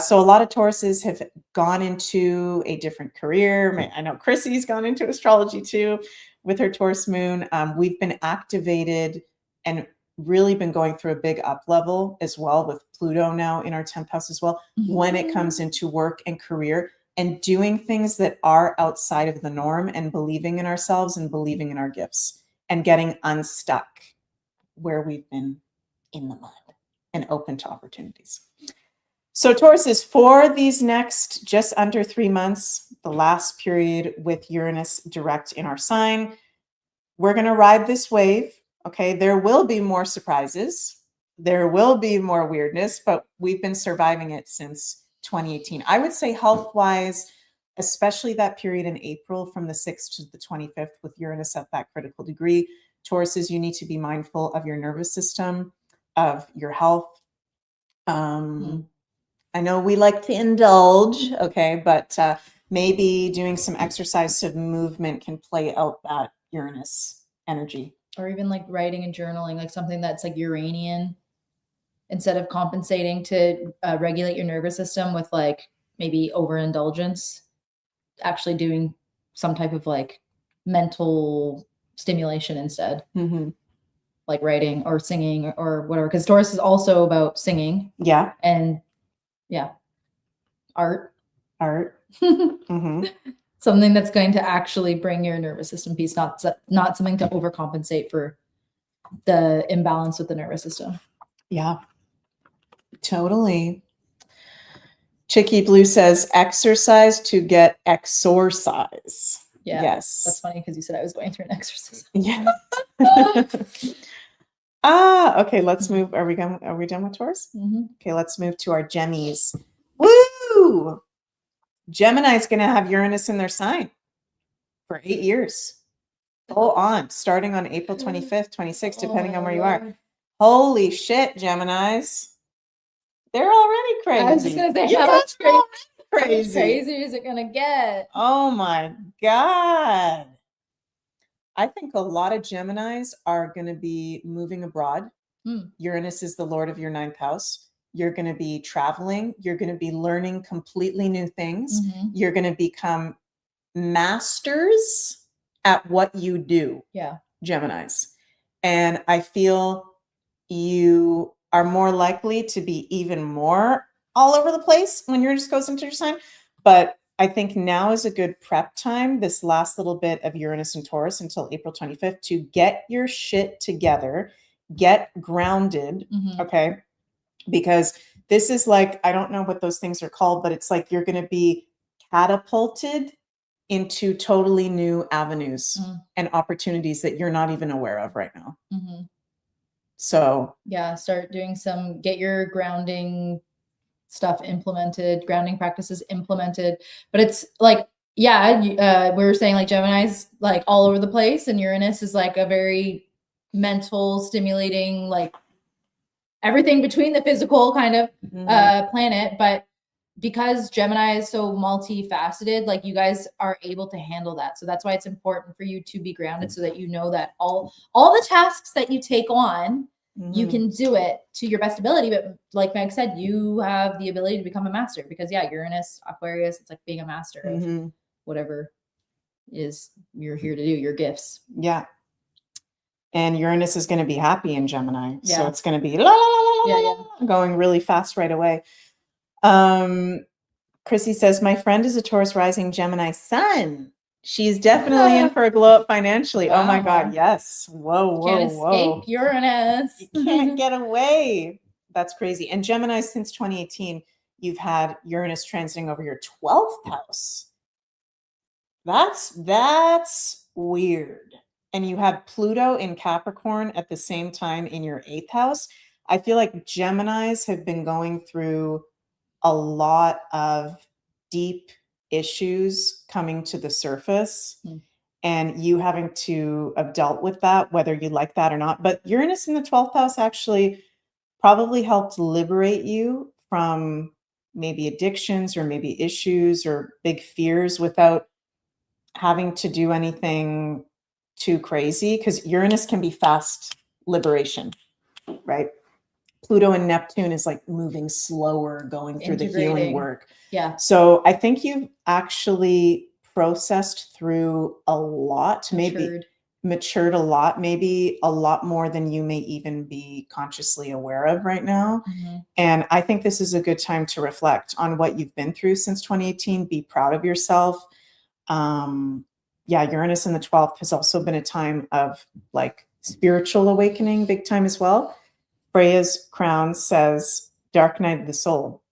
A: So a lot of Tauruses have gone into a different career. I know Chrissy's gone into astrology too with her Taurus moon. We've been activated and really been going through a big up level as well with Pluto now in our 10th house as well, when it comes into work and career and doing things that are outside of the norm and believing in ourselves and believing in our gifts and getting unstuck where we've been in the mud and open to opportunities. So Taurus is for these next just under 3 months, the last period with Uranus direct in our sign. We're going to ride this wave. Okay, there will be more surprises. There will be more weirdness, but we've been surviving it since 2018. I would say health-wise, especially that period in April from the 6th to the 25th with Uranus at that critical degree. Tauruses, you need to be mindful of your nervous system, of your health. I know we like to indulge, okay, but maybe doing some exercise so movement can play out that Uranus energy.
B: Or even like writing and journaling, like something that's like Uranian, instead of compensating to regulate your nervous system with like maybe overindulgence, actually doing some type of like mental stimulation instead. Like writing or singing or whatever, because Taurus is also about singing.
A: Yeah.
B: And yeah, art. Something that's going to actually bring your nervous system peace, not something to overcompensate for the imbalance with the nervous system.
A: Yeah, totally. Chicky Blue says exercise to get exorcise.
B: Yeah,
A: yes,
B: that's funny because you said I was going through an exorcism.
A: Yeah. Okay, let's move. Are we done with Taurus? Okay, let's move to our Gemmies. Woo! Gemini is going to have Uranus in their sign for 8 years. Go on, starting on April 25th, 26th, depending on where you are. Holy shit, Geminis. They're already crazy.
B: I was just going to say, how much crazy is it going to get?
A: Oh my God. I think a lot of Geminis are going to be moving abroad. Uranus is the Lord of your 9th house. You're going to be traveling. You're going to be learning completely new things. You're going to become masters at what you do. Yeah. Geminis. And I feel you are more likely to be even more all over the place when Uranus goes into your sign. But I think now is a good prep time, this last little bit of Uranus and Taurus until April 25th, to get your shit together, get grounded, okay? Because this is like, I don't know what those things are called, but it's like you're going to be catapulted into totally new avenues and opportunities that you're not even aware of right now. So
B: yeah, start doing get your grounding stuff implemented, grounding practices implemented. But it's like, yeah, we were saying like Gemini's like all over the place, and Uranus is like a very mental, stimulating, like everything between the physical kind of planet. But because Gemini is so multifaceted, like you guys are able to handle that. So that's why it's important for you to be grounded, so that you know that all the tasks that you take on, you can do it to your best ability. But like Meg said, you have the ability to become a master, because yeah, Uranus, Aquarius, it's like being a master of whatever is you're here to do, your gifts.
A: Yeah. And Uranus is going to be happy in Gemini. So
B: Yeah.
A: it's going to be la, la, la, la,
B: Yeah,
A: la,
B: yeah.
A: la, going really fast right away. Chrissy says, my friend is a Taurus rising Gemini sun. She's definitely in for a glow up financially. Oh my
B: Wow.
A: God. Yes. Whoa, whoa,
B: Can't
A: whoa.
B: escape Uranus.
A: You can't get away. That's crazy. And Gemini, since 2018, you've had Uranus transiting over your 12th house. That's weird. And you had Pluto in Capricorn at the same time in your 8th house. I feel like Geminis have been going through a lot of deep issues coming to the surface. And you having to have dealt with that, whether you like that or not. But Uranus in the 12th house actually probably helped liberate you from maybe addictions or maybe issues or big fears without having to do anything too crazy, because Uranus can be fast liberation, right? Pluto and Neptune is like moving slower, going through the healing
B: Integrating.
A: work.
B: Yeah.
A: So I think you've actually processed through a lot, maybe matured a lot, maybe a lot more than you may even be consciously aware of right now. And I think this is a good time to reflect on what you've been through since 2018. Be proud of yourself. Yeah, Uranus in the 12th has also been a time of like spiritual awakening, big time as well. Freya's crown says dark night of the soul.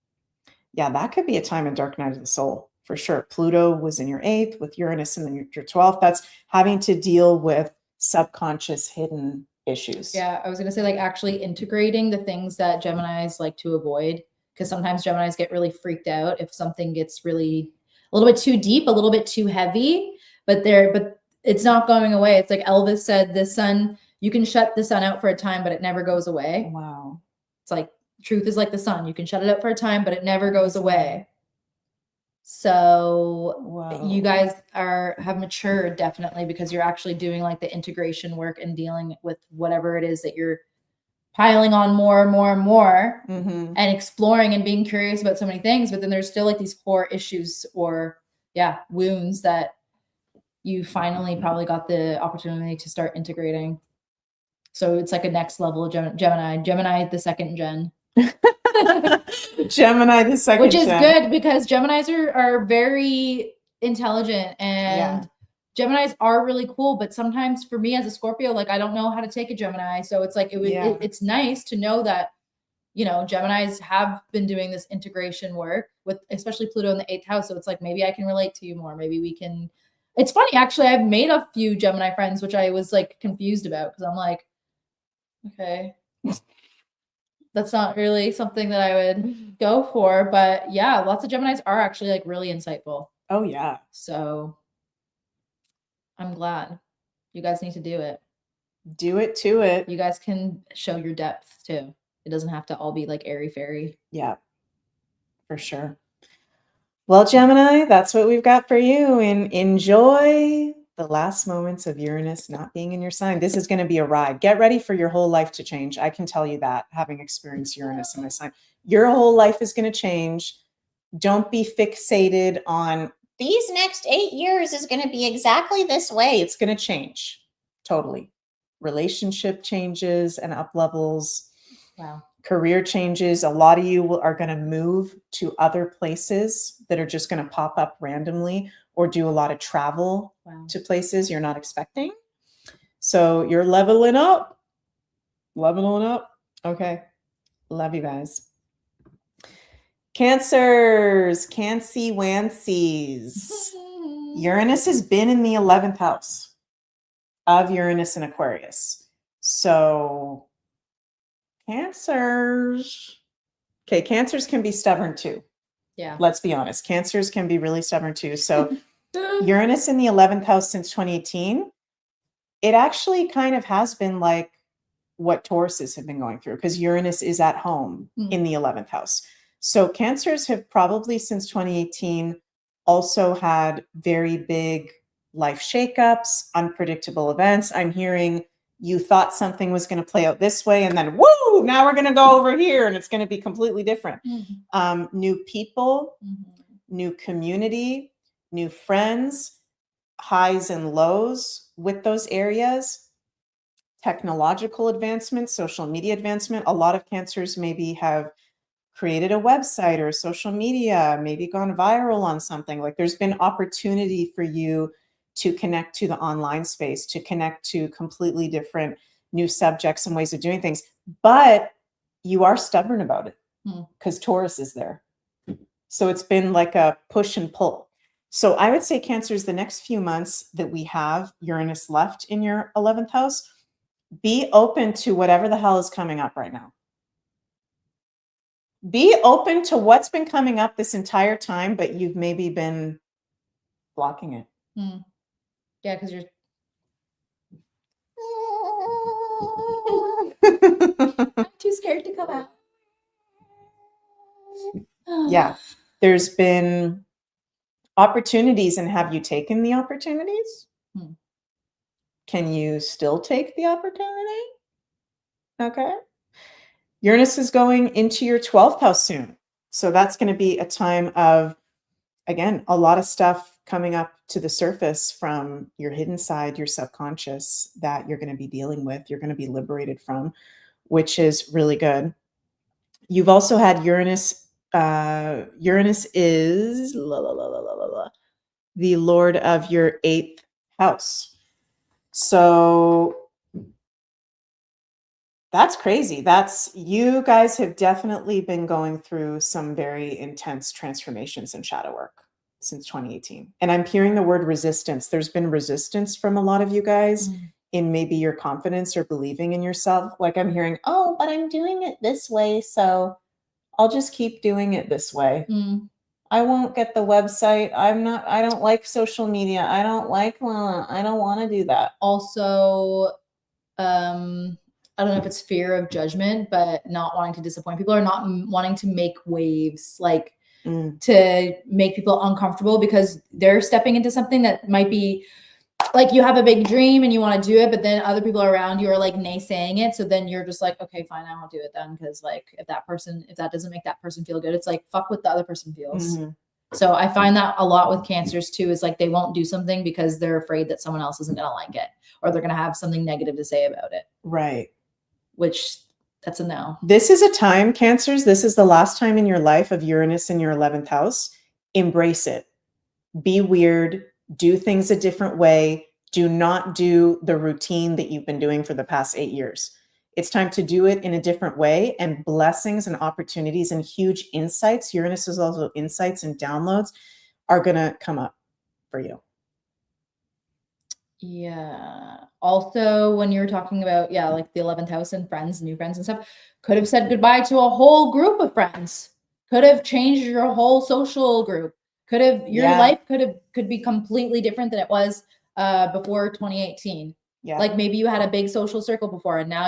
A: Yeah, that could be a time in dark night of the soul for sure. Pluto was in your 8th with Uranus in your 12th. That's having to deal with subconscious hidden issues.
B: Yeah, I was gonna say like actually integrating the things that Geminis like to avoid, because sometimes Geminis get really freaked out if something gets really a little bit too deep, a little bit too heavy, but it's not going away. It's like Elvis said, the sun, you can shut the sun out for a time, but it never goes away.
A: Wow.
B: It's like truth is like the sun. You can shut it out for a time, but it never goes away. So you guys have matured definitely, because you're actually doing like the integration work and dealing with whatever it is that you're piling on more and more and more, and exploring and being curious about so many things. But then there's still like these core issues or wounds that you finally probably got the opportunity to start integrating. So it's like a next level of Gemini, the second gen.
A: Gemini, the second
B: Which is
A: gen.
B: good, because Geminis are very intelligent, and Geminis are really cool. But sometimes for me as a Scorpio, like I don't know how to take a Gemini. So it's like it's nice to know that, you know, Geminis have been doing this integration work with especially Pluto in the 8th house. So it's like maybe I can relate to you more. Maybe we can. It's funny, actually, I've made a few Gemini friends, which I was like confused about, because I'm like, okay, that's not really something that I would go for. But yeah, lots of Geminis are actually like really insightful.
A: Oh yeah.
B: So I'm glad. You guys need to do it.
A: Do it to it.
B: You guys can show your depth too. It doesn't have to all be like airy fairy.
A: Yeah, for sure. Well, Gemini, that's what we've got for you. And enjoy the last moments of Uranus not being in your sign. This is going to be a ride. Get ready for your whole life to change. I can tell you that, having experienced Uranus in my sign. Your whole life is going to change. Don't be fixated on these next 8 years is going to be exactly this way. It's going to change. Totally. Relationship changes and up levels.
B: Wow.
A: Career changes. A lot of you are going to move to other places that are just going to pop up randomly, or do a lot of travel to places you're not expecting. So you're leveling up. Leveling up. Okay. Love you guys. Cancers, Cancy Wancies. Uranus has been in the 11th house of Uranus and Aquarius. So Cancers. Okay, Cancers can be stubborn too.
B: Yeah.
A: Let's be honest. Cancers can be really stubborn too. So Uranus in the 11th house since 2018, it actually kind of has been like what Tauruses have been going through, because Uranus is at home in the 11th house. So Cancers have probably since 2018 also had very big life shakeups, unpredictable events. I'm hearing you thought something was going to play out this way, and then woo, now we're going to go over here and it's going to be completely different. New people, new community, new friends, highs and lows with those areas. technological advancement, social media advancement. A lot of cancers maybe have created a website or social media, maybe gone viral on something. Like there's been opportunity for you to connect to the online space, to connect to completely different new subjects and ways of doing things. But you are stubborn about it because Taurus is there. So it's been like a push and pull. So I would say Cancers, the next few months that we have Uranus left in your 11th house, be open to whatever the hell is coming up right now. Be open to what's been coming up this entire time, but you've maybe been blocking it.
B: Yeah, because you're I'm too scared to come out.
A: Yeah, there's been opportunities, and have you taken the opportunities? Can you still take the opportunity? Okay. Uranus is going into your 12th house soon. So that's going to be a time of, again, a lot of stuff coming up to the surface from your hidden side, your subconscious, that you're going to be dealing with, you're going to be liberated from, which is really good. You've also had Uranus. Uranus is the lord of your 8th house. So that's crazy. You guys have definitely been going through some very intense transformations and shadow work since 2018. And I'm hearing the word resistance. There's been resistance from a lot of you guys in maybe your confidence or believing in yourself. Like I'm hearing, oh, but I'm doing it this way, so I'll just keep doing it this way. I won't get the website. I don't like social media. I don't want to do that.
B: Also, I don't know if it's fear of judgment, but not wanting to disappoint people or not wanting to make waves, like to make people uncomfortable because they're stepping into something that might be like you have a big dream and you want to do it, but then other people around you are like naysaying it. So then you're just like, okay, fine, I won't do it then. Cause like if that doesn't make that person feel good, it's like, fuck what the other person feels. So I find that a lot with Cancers too, is like they won't do something because they're afraid that someone else isn't going to like it or they're going to have something negative to say about it.
A: Right.
B: Which that's a no.
A: This is a time, Cancers. This is the last time in your life of Uranus in your 11th house. Embrace it. Be weird. Do things a different way. Do not do the routine that you've been doing for the past 8 years. It's time to do it in a different way, and blessings and opportunities and huge insights. Uranus is also insights and downloads are going to come up for you.
B: Yeah. Also, when you're talking about, like the 11th house and friends, new friends and stuff, could have said goodbye to a whole group of friends. Could have changed your whole social group. Your life could be completely different than it was before 2018. Yeah. Like maybe you had a big social circle before and now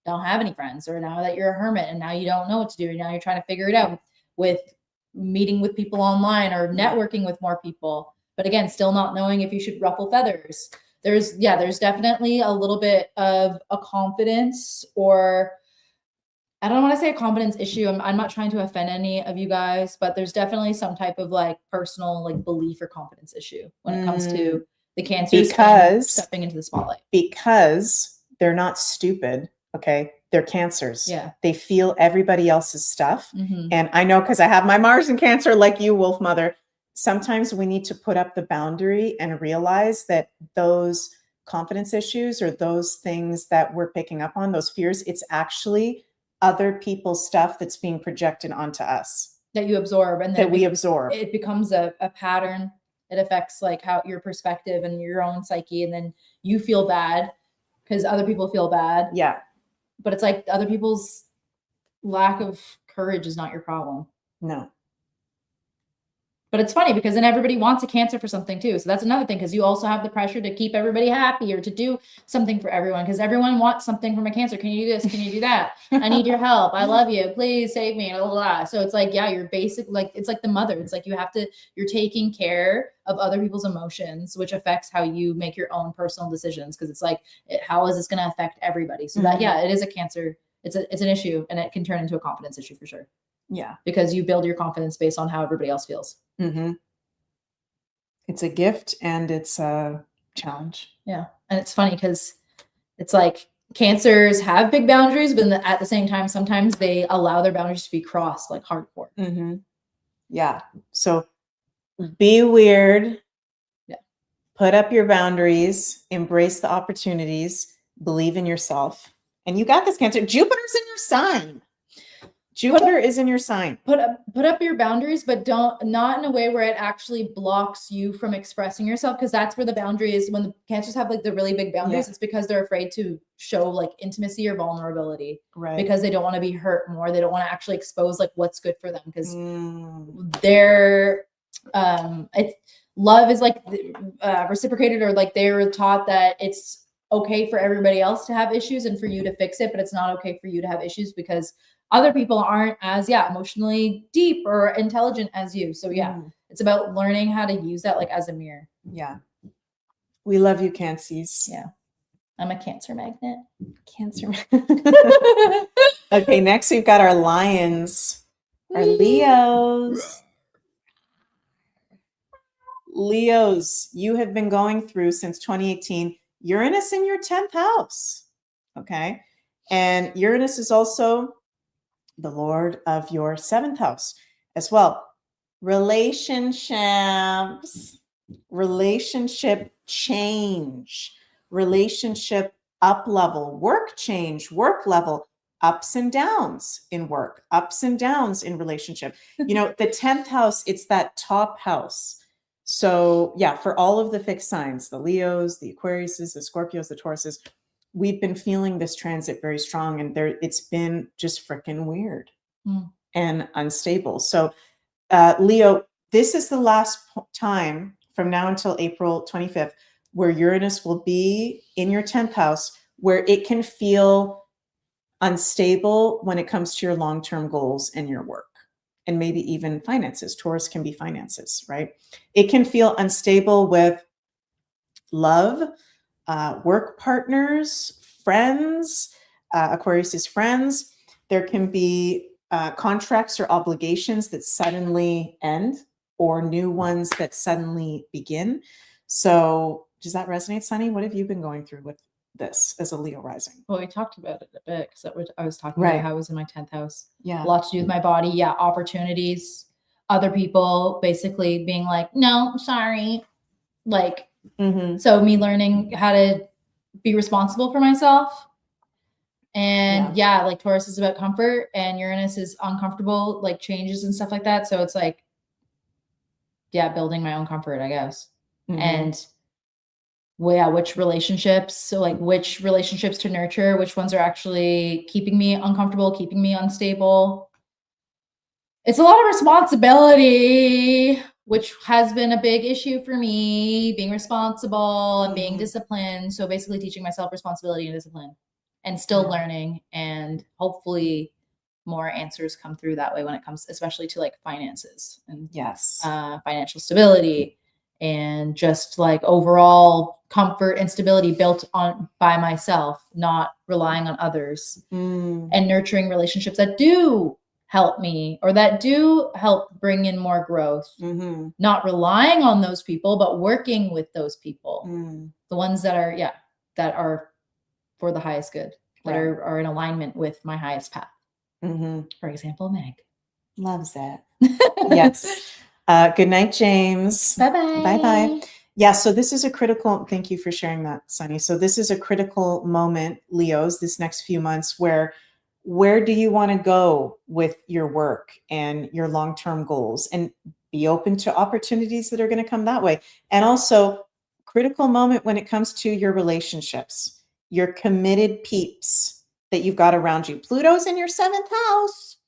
B: don't have any friends, or now that you're a hermit and now you don't know what to do. And now you're trying to figure it out with meeting with people online or networking with more people. But again, still not knowing if you should ruffle feathers. There's definitely a little bit of a confidence, or I don't want to say a confidence issue. I'm not trying to offend any of you guys, but there's definitely some type of like personal like belief or confidence issue when it comes to the Cancers stepping into the spotlight. Because
A: they're not stupid. Okay. They're Cancers.
B: Yeah.
A: They feel everybody else's stuff. And I know, because I have my Mars in Cancer, like you, Wolf Mother. Sometimes we need to put up the boundary and realize that those confidence issues or those things that we're picking up on, those fears, it's actually other people's stuff that's being projected onto us.
B: That you absorb. And
A: that we absorb.
B: It becomes a pattern. It affects like how your perspective and your own psyche. And then you feel bad because other people feel bad.
A: Yeah.
B: But it's like other people's lack of courage is not your problem.
A: No.
B: But it's funny because then everybody wants a Cancer for something too. So that's another thing, because you also have the pressure to keep everybody happy or to do something for everyone, because everyone wants something from a Cancer. Can you do this? Can you do that? I need your help. I love you. Please save me. Blah, blah, blah. So it's like, yeah, you're basic, like, it's like the mother. It's like you're taking care of other people's emotions, which affects how you make your own personal decisions. Because it's like, how is this going to affect everybody? So that, yeah, it is a Cancer. It's an issue, and it can turn into a confidence issue for sure.
A: Yeah.
B: Because you build your confidence based on how everybody else feels.
A: It's a gift and it's a challenge.
B: Yeah. And it's funny because It's like Cancers have big boundaries, but at the same time, sometimes they allow their boundaries to be crossed like hardcore.
A: Mm-hmm. Yeah. So be weird.
B: Yeah.
A: Put up your boundaries, embrace the opportunities, believe in yourself. And you got this, Cancer. Jupiter's in your sign. Jupiter is in your sign.
B: Put up your boundaries, but not in a way where it actually blocks you from expressing yourself, because that's where the boundary is. When the Cancers have like the really big boundaries, it's because they're afraid to show like intimacy or vulnerability,
A: Right?
B: Because they don't want to be hurt more. They don't want to actually expose like what's good for them, because they're love is like reciprocated, or like they were taught that it's okay for everybody else to have issues and for you to fix it, but it's not okay for you to have issues because other people aren't as emotionally deep or intelligent as you. So it's about learning how to use that like as a mirror.
A: Yeah. We love you, Cancers.
B: Yeah. I'm a Cancer magnet.
A: Cancer. Okay, next we've got our lions, our Leos. Leos, you have been going through since 2018 Uranus in your 10th house. Okay. And Uranus is also the Lord of your 7th house as well. Relationships, relationship change, relationship up level, work change, work level, ups and downs in work, ups and downs in relationship. You know, the 10th house, it's that top house. So yeah, for all of the fixed signs, the Leos, the Aquariuses, the Scorpios, the Tauruses, we've been feeling this transit very strong, and it's been just freaking weird and unstable. So Leo, this is the last time from now until April 25th where Uranus will be in your 10th house, where it can feel unstable when it comes to your long-term goals and your work, and maybe even finances. Taurus can be finances, right? It can feel unstable with love, work partners, friends, Aquarius is friends. There can be contracts or obligations that suddenly end, or new ones that suddenly begin. So does that resonate, Sunny? What have you been going through with this as a Leo rising?
B: Well, we talked about it a bit because I was talking about how I was in my 10th house.
A: Yeah.
B: A lot to do with my body. Yeah. Opportunities, other people basically being like, no, sorry. Like, so me learning how to be responsible for myself. And like Taurus is about comfort, and Uranus is uncomfortable, like changes and stuff like that. So it's like, building my own comfort, I guess. And which relationships, so like which relationships to nurture, which ones are actually keeping me uncomfortable, keeping me unstable. It's a lot of responsibility, which has been a big issue for me, being responsible and being disciplined. So basically teaching myself responsibility and discipline, and still learning, and hopefully more answers come through that way when it comes, especially to like finances and financial stability, and just like overall comfort and stability built on by myself, not relying on others, and nurturing relationships that do help me or that do help bring in more growth, not relying on those people, but working with those people, the ones that are for the highest good, that are in alignment with my highest path. For example, Meg
A: loves that. Yes. Good night, James.
B: Bye-bye.
A: Bye-bye. Yeah, so this is a critical, thank you for sharing that, Sunny. So this is a critical moment, Leos, this next few months, where do you want to go with your work and your long-term goals, and be open to opportunities that are going to come that way. And also critical moment when it comes to your relationships, your committed peeps that you've got around you. Pluto's in your 7th house.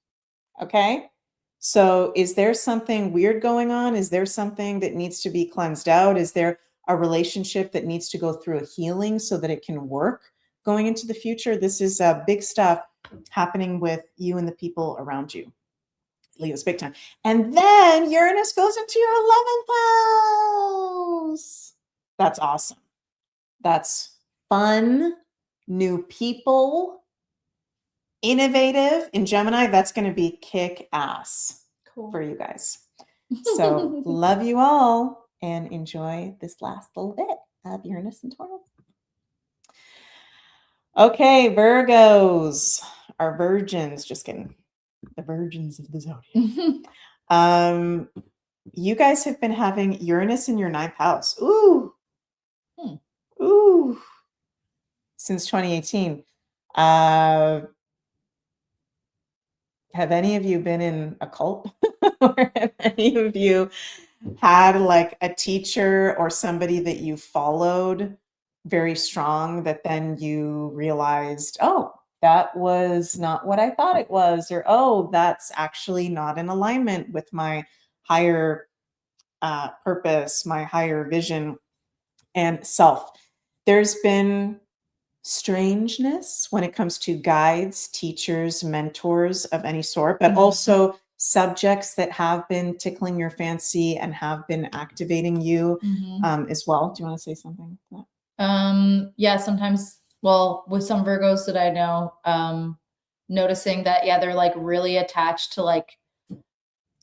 A: Okay. So is there something weird going on? Is there something that needs to be cleansed out? Is there a relationship that needs to go through a healing so that it can work going into the future? This is big stuff happening with you and the people around you. Leo's big time. And then Uranus goes into your 11th house. That's awesome. That's fun, new people, innovative. In Gemini, that's going to be kick ass for you guys. So love you all, and enjoy this last little bit of Uranus and Taurus. Okay, Virgos are virgins. Just kidding. The virgins of the zodiac. You guys have been having Uranus in your 9th house. Ooh. Ooh. Since 2018. Have any of you been in a cult? Or have any of you had like a teacher or somebody that you followed very strong that then you realized, oh, that was not what I thought it was, or oh, that's actually not in alignment with my higher purpose, my higher vision and self? There's been strangeness when it comes to guides, teachers, mentors of any sort, but also subjects that have been tickling your fancy and have been activating you as well. Do you want to say something?
B: Yeah, sometimes, well, with some Virgos that I know, noticing that, yeah, they're like really attached to like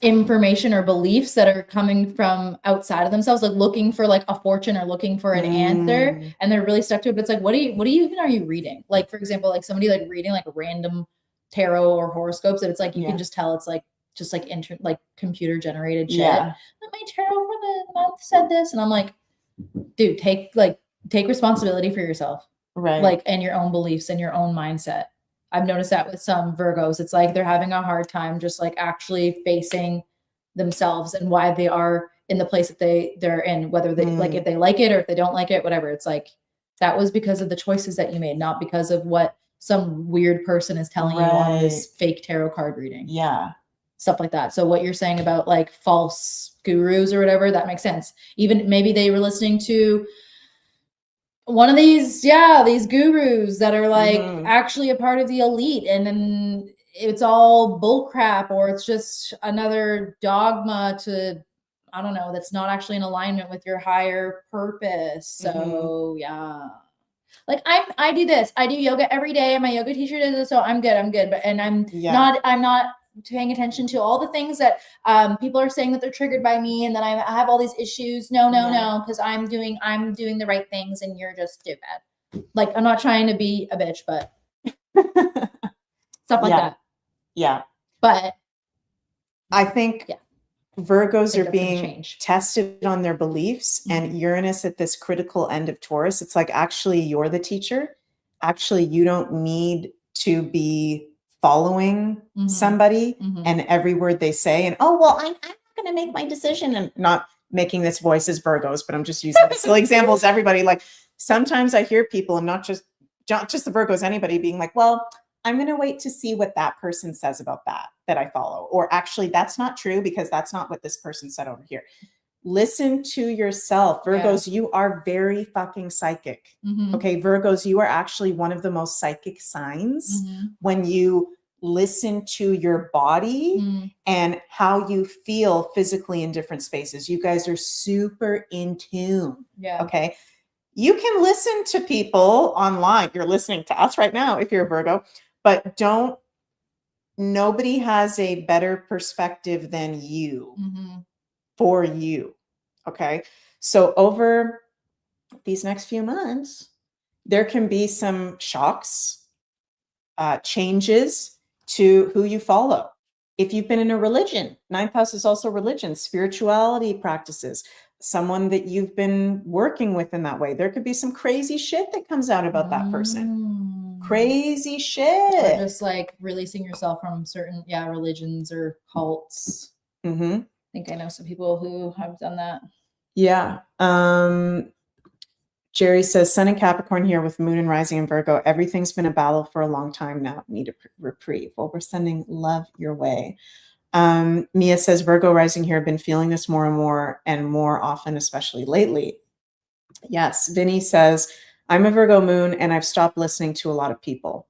B: information or beliefs that are coming from outside of themselves, like looking for like a fortune or looking for an answer, and they're really stuck to it. But it's like, what do you even are you reading? Like, for example, like somebody like reading like random tarot or horoscopes, and it's like you can just tell it's like just like like computer generated shit.
A: Yeah.
B: Like, my tarot for the month said this, and I'm like, dude, take responsibility for yourself,
A: Right.
B: like, and your own beliefs and your own mindset. I've noticed that with some Virgos, it's like they're having a hard time just like actually facing themselves and why they are in the place that they're in, whether they like, if they like it or if they don't like it, whatever. It's like, that was because of the choices that you made, not because of what some weird person is telling you on this fake tarot card reading.
A: Yeah.
B: Stuff like that. So what you're saying about like false gurus or whatever, that makes sense. Even maybe they were listening to one of these gurus that are like actually a part of the elite, and then it's all bull crap, or it's just another dogma to, I don't know, that's not actually in alignment with your higher purpose. So yeah, like I do this, I do yoga every day, and my yoga teacher does it, so I'm good, but and I'm not paying attention to all the things that people are saying that they're triggered by me, and that I have all these issues. No, because I'm doing the right things, and you're just stupid. Like, I'm not trying to be a bitch, but stuff like that.
A: Yeah.
B: But
A: I think Virgos are being tested on their beliefs, and Uranus at this critical end of Taurus. It's like, actually, you're the teacher. Actually, you don't need to be following somebody and every word they say, and oh, well, I'm not going to make my decision, and not making this voice as Virgos, but I'm just using silly examples. Everybody, like, sometimes I hear people, and not just the Virgos, anybody being like, well, I'm going to wait to see what that person says about that I follow, or actually that's not true because that's not what this person said over here. Listen to yourself. Virgos, you are very fucking psychic. Okay, Virgos, you are actually one of the most psychic signs when you listen to your body and how you feel physically in different spaces. You guys are super in tune. Okay. You can listen to people online. You're listening to us right now if you're a Virgo, but nobody has a better perspective than you for you. Okay. So over these next few months, there can be some shocks, changes to who you follow. If you've been in a religion, 9th house is also religion, spirituality practices, someone that you've been working with in that way. There could be some crazy shit that comes out about that person. Crazy shit.
B: Or just like releasing yourself from certain religions or cults. I think I know some people who have done that.
A: Yeah. Jerry says, Sun and Capricorn here with Moon and Rising in Virgo. Everything's been a battle for a long time now. Need a reprieve. Well, we're sending love your way. Mia says, Virgo rising here, been feeling this more and more often, especially lately. Yes. Vinny says, I'm a Virgo moon and I've stopped listening to a lot of people.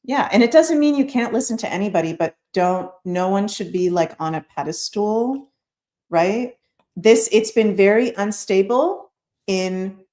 A: Yeah. And it doesn't mean you can't listen to anybody, but no one should be like on a pedestal, right? It's been very unstable in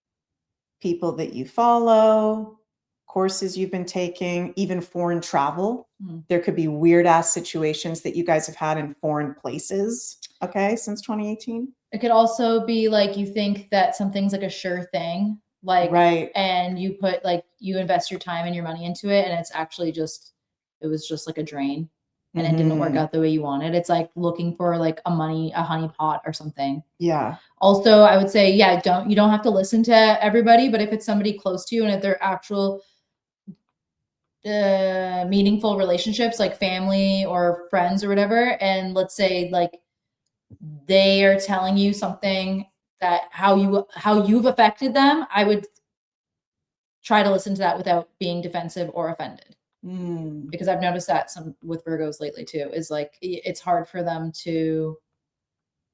A: people that you follow, courses you've been taking, even foreign travel. There could be weird ass situations that you guys have had in foreign places, okay, since 2018.
B: It could also be like you think that something's like a sure thing, Like,
A: Right.
B: and you put like, you invest your time and your money into it, and it's actually just, it was just like a drain, and it didn't work
A: Mhm.
B: out the way you wanted. It's like looking for like a honey pot or something.
A: Yeah.
B: Also, I would say, yeah, you don't have to listen to everybody, but if it's somebody close to you and if they're actual meaningful relationships, like family or friends or whatever, and let's say like they are telling you something that how you've affected them, I would try to listen to that without being defensive or offended.
A: Mm.
B: Because I've noticed that some with Virgos lately too, is like it's hard for them to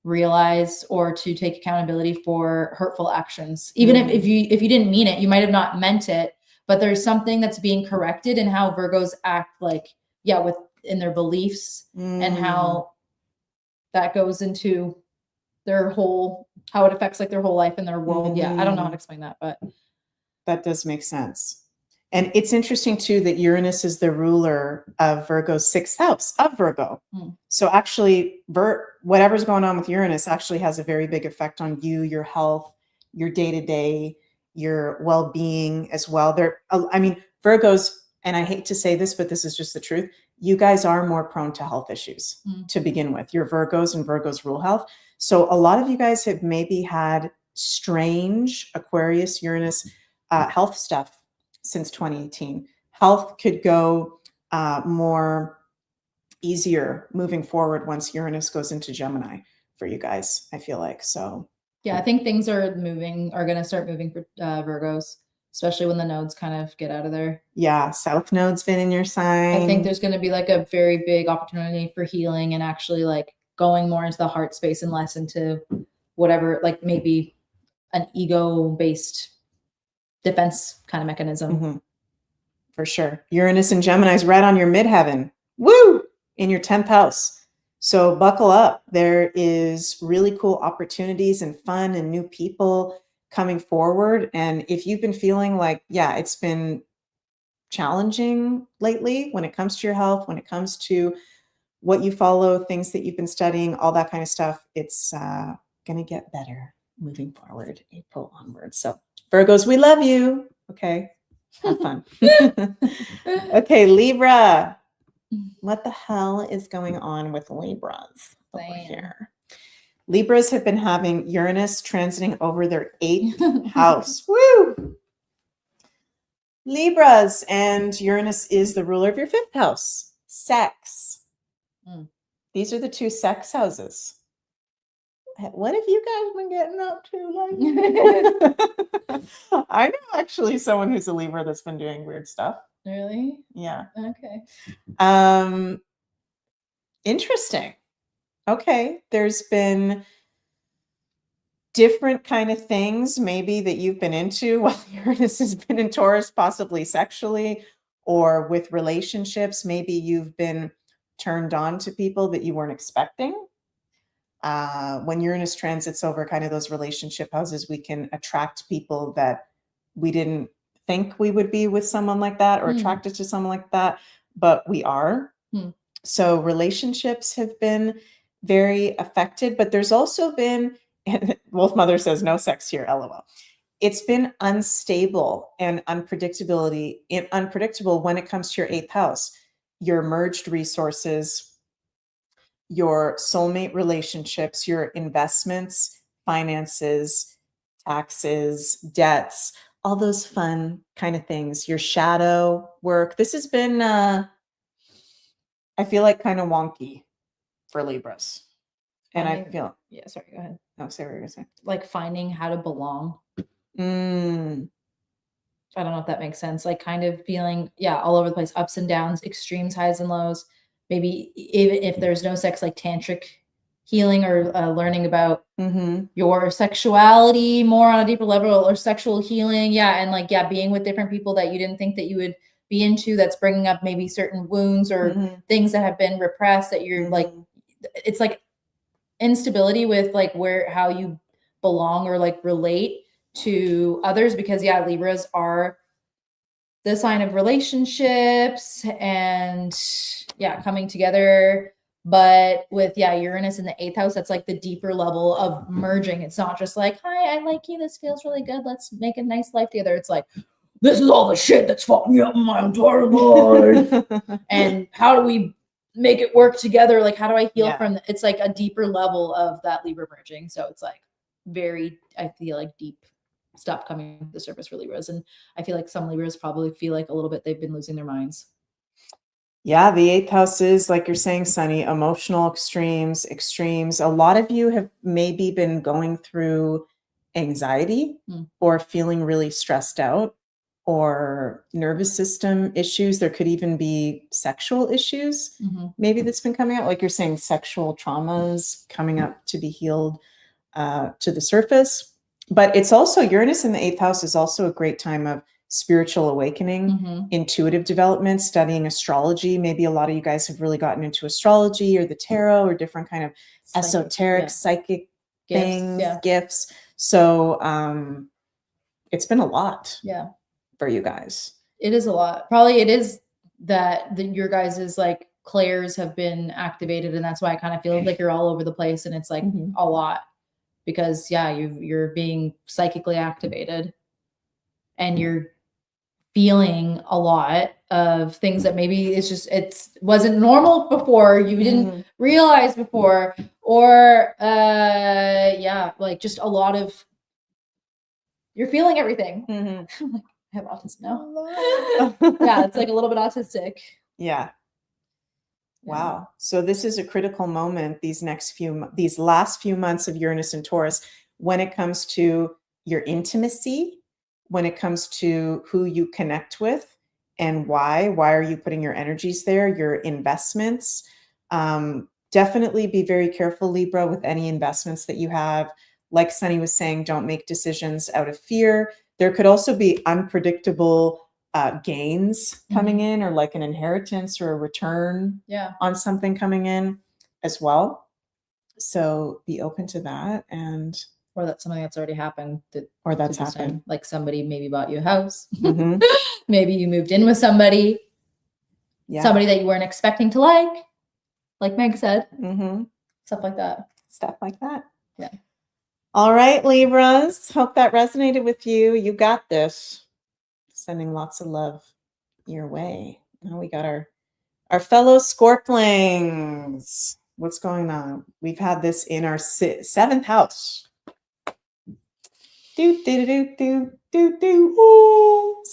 B: realize or to take accountability for hurtful actions. Even if you didn't mean it, you might have not meant it, but there's something that's being corrected in how Virgos act, like, yeah, with in their beliefs and how that goes into their whole, how it affects like their whole life and their world. Yeah, I don't know how to explain that, but
A: that does make sense. And it's interesting too that Uranus is the ruler of Virgo's 6th house of Virgo. So actually, whatever's going on with Uranus actually has a very big effect on you, your health, your day-to-day, your well-being as well. I mean, Virgos, and I hate to say this, but this is just the truth. You guys are more prone to health issues to begin with. You're Virgos, and Virgos rule health. So a lot of you guys have maybe had strange Aquarius, Uranus health stuff since 2018. Health could go more easier moving forward once Uranus goes into Gemini for you guys, I feel like. So
B: yeah, I think things are going to start moving for Virgos, especially when the nodes kind of get out of there.
A: Yeah, South Node's been in your sign.
B: I think there's going to be like a very big opportunity for healing and actually like going more into the heart space and less into whatever, like maybe an ego-based defense kind of mechanism.
A: For sure. Uranus and Gemini is right on your midheaven. Woo! In your 10th house. So buckle up. There is really cool opportunities and fun and new people coming forward. And if you've been feeling like, yeah, it's been challenging lately when it comes to your health, when it comes to what you follow, things that you've been studying, all that kind of stuff, it's going to get better moving forward, April onwards. So Virgos, we love you. Okay. Have fun. Okay, Libra. What the hell is going on with Libras over here? Libras have been having Uranus transiting over their 8th house. Woo! Libras, and Uranus is the ruler of your 5th house. Sex. These are the 2 sex houses. What have you guys been getting up to lately? I know actually someone who's a Libra that's been doing weird stuff.
B: Really?
A: Yeah.
B: Okay.
A: Interesting. Okay. There's been different kind of things maybe that you've been into while Uranus has been in Taurus, possibly sexually or with relationships. Maybe you've been turned on to people that you weren't expecting. When Uranus transits over kind of those relationship houses, we can attract people that we didn't think we would be with someone like that or attracted to someone like that, but we are. So relationships have been very affected, but there's also been, Wolf Mother says no sex here, LOL. It's been unstable and unpredictable when it comes to your 8th house, your merged resources, your soulmate relationships, your investments, finances, taxes, debts, all those fun kind of things, your shadow work. This has been, I feel like, kind of wonky for Libras. And I feel,
B: yeah, sorry, go ahead.
A: Oh, say what you're going to say.
B: Like finding how to belong. I don't know if that makes sense. Like kind of feeling, yeah, all over the place, ups and downs, extremes, highs and lows. Maybe even if there's no sex, like tantric healing or learning about your sexuality more on a deeper level or sexual healing. Yeah. And like, yeah, being with different people that you didn't think that you would be into, that's bringing up maybe certain wounds or things that have been repressed that you're like, it's like instability with like how you belong or like relate to others, because yeah, Libras are the sign of relationships and yeah, coming together, But with Uranus in the 8th house, that's like the deeper level of merging. It's not just like, hi, I like you, this feels really good, let's make a nice life together. It's like, this is all the shit that's fucked me up in my entire life. And how do we make it work together? Like, how do I heal from it's like a deeper level of that Libra merging. So it's like very, I feel like, deep stuff coming to the surface for Libras. And I feel like some Libras probably feel like a little bit they've been losing their minds.
A: Yeah, the 8th house is, like you're saying, Sunny, emotional extremes. A lot of you have maybe been going through anxiety or feeling really stressed out or nervous system issues. There could even be sexual issues maybe that's been coming out. Like you're saying, sexual traumas coming up to be healed to the surface. But it's also, Uranus in the 8th house is also a great time of spiritual awakening, intuitive development, studying astrology. Maybe a lot of you guys have really gotten into astrology or the tarot or different kind of esoteric, psychic things, gifts. So it's been a lot for you guys.
B: It is a lot. Probably it is that your guys' like clairs have been activated, and that's why I kind of feel like you're all over the place, and it's like a lot because you're being psychically activated and you're feeling a lot of things that maybe it wasn't normal before, you didn't realize before, or like just a lot of, you're feeling everything. I have autism now. Yeah, it's like a little bit autistic.
A: Yeah. Wow. So this is a critical moment, these last few months of Uranus and Taurus, when it comes to your intimacy, when it comes to who you connect with and why are you putting your energies there, your investments. Definitely be very careful, Libra, with any investments that you have. Like Sunny was saying, don't make decisions out of fear. There could also be unpredictable gains coming in, or like an inheritance or a return on something coming in as well. So be open to that.
B: Or that's something that's already happened.
A: That's happened.
B: Like somebody maybe bought you a house. Maybe you moved in with somebody. Somebody that you weren't expecting to like Meg said. Stuff like that.
A: Yeah. All right, Libras. Hope that resonated with you. You got this. Sending lots of love your way. Now we got our fellow Scorplings. What's going on? We've had this in our 7th house. So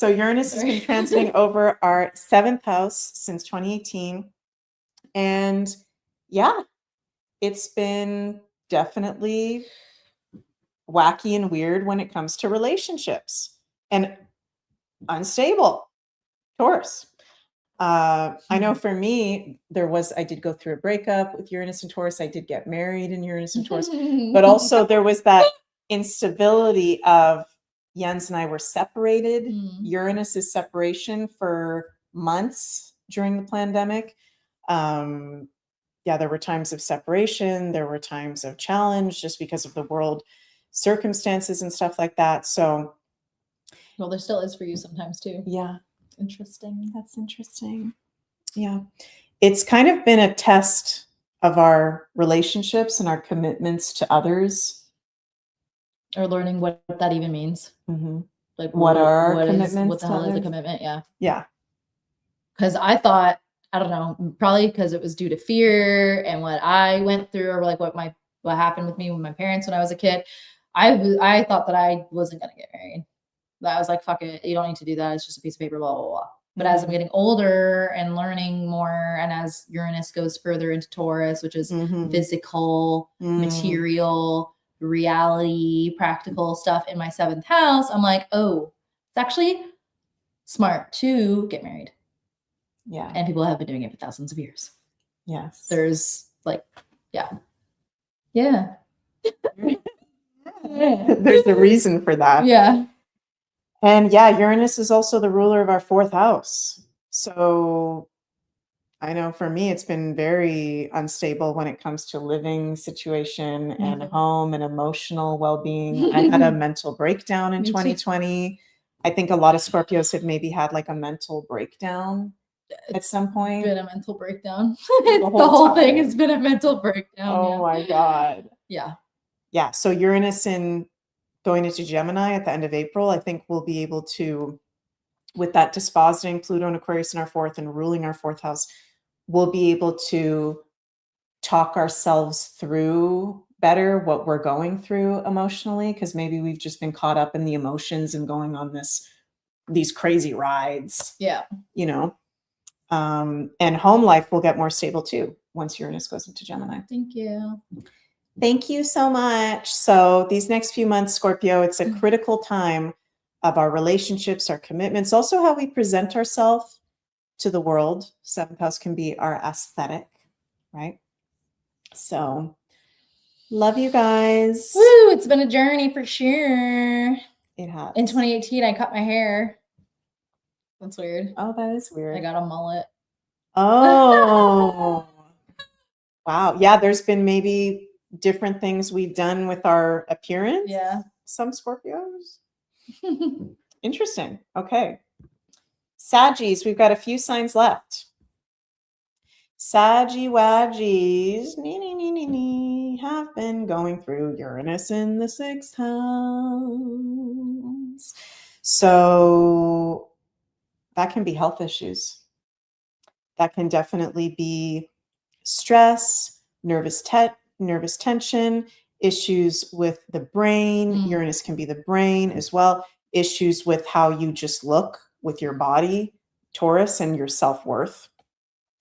A: Uranus has been transiting over our 7th house since 2018. And it's been definitely wacky and weird when it comes to relationships and unstable. Taurus. I know for me, I did go through a breakup with Uranus and Taurus. I did get married in Uranus and Taurus, but also there was that instability of Jens and I were separated. Uranus's separation for months during the pandemic. There were times of separation. There were times of challenge just because of the world circumstances and stuff like that. So,
B: well, there still is for you sometimes too.
A: Yeah.
B: Interesting.
A: That's interesting. Yeah. It's kind of been a test of our relationships and our commitments to others.
B: Or learning what that even means. Like
A: what are our commitments?
B: What the hell is a commitment? Yeah.
A: Yeah.
B: Because I thought, I don't know, probably because it was due to fear and what I went through, or like what happened with me with my parents when I was a kid. I thought that I wasn't gonna get married. That I was like, fuck it, you don't need to do that. It's just a piece of paper, blah, blah, blah. But as I'm getting older and learning more, and as Uranus goes further into Taurus, which is physical, material, reality, practical stuff in my 7th house, I'm like, oh, it's actually smart to get married.
A: Yeah.
B: And people have been doing it for thousands of years.
A: Yes.
B: There's like, yeah.
A: There's a reason for that.
B: Yeah.
A: And Uranus is also the ruler of our 4th house. So I know for me, it's been very unstable when it comes to living situation and home and emotional well-being. I had a mental breakdown in 2020. I think a lot of Scorpios have maybe had like a mental breakdown at some point?
B: Been a mental breakdown.
A: The
B: The
A: whole
B: whole thing
A: time.
B: has been a mental breakdown.
A: Oh my God.
B: Yeah.
A: Yeah. So Uranus going into Gemini at the end of April, I think we'll be able to, with that dispositing Pluto and Aquarius in our fourth and ruling our fourth house, we'll be able to talk ourselves through better what we're going through emotionally, because maybe we've just been caught up in the emotions and going on these crazy rides,
B: Yeah.
A: you know. And home life will get more stable too once Uranus goes into Gemini.
B: Thank you.
A: Thank you so much. So these next few months, Scorpio, it's a critical time of our relationships, our commitments, also how we present ourselves to the world. Seventh house can be our aesthetic, right? So love you guys.
B: Woo! It's been a journey for sure.
A: It has.
B: In 2018, I cut my hair. That's weird.
A: Oh, that is weird.
B: I got a mullet.
A: Oh. Wow. Yeah, there's been maybe different things we've done with our appearance.
B: Yeah.
A: Some Scorpios. Interesting. Okay. Saggies, we've got a few signs left. Saggy Waggies have been going through Uranus in the sixth house. So that can be health issues. That can definitely be stress, nervous tension, issues with the brain. Uranus can be the brain as well. Issues with how you just look with your body, Taurus, and your self-worth,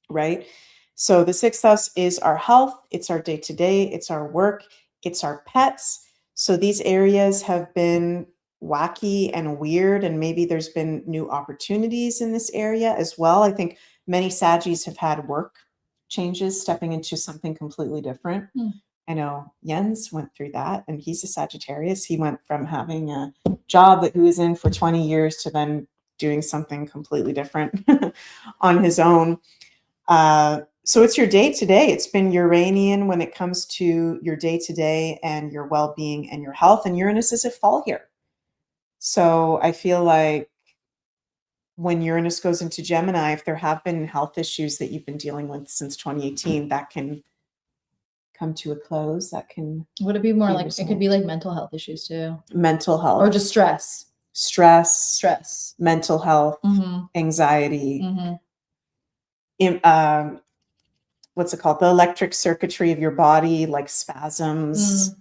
A: right? So the sixth house is our health. It's our day-to-day. It's our work. It's our pets. So these areas have been wacky and weird, and maybe there's been new opportunities in this area as well. I think many Saggies have had work changes, stepping into something completely different. I know Jens went through that, and he's a Sagittarius. He went from having a job that he was in for 20 years to then doing something completely different on his own. So it's your day-to-day. It's been Uranian when it comes to your day-to-day and your well-being and your health, and Uranus is at fall here. So I feel like when Uranus goes into Gemini, if there have been health issues that you've been dealing with since 2018, that can come to a close. That can.
B: Would it be more like,
A: resolved.
B: it could be like mental health issues too?
A: Mental health.
B: Or just stress.
A: Stress. Mental health. Anxiety. What's it called? The electric circuitry of your body, like spasms.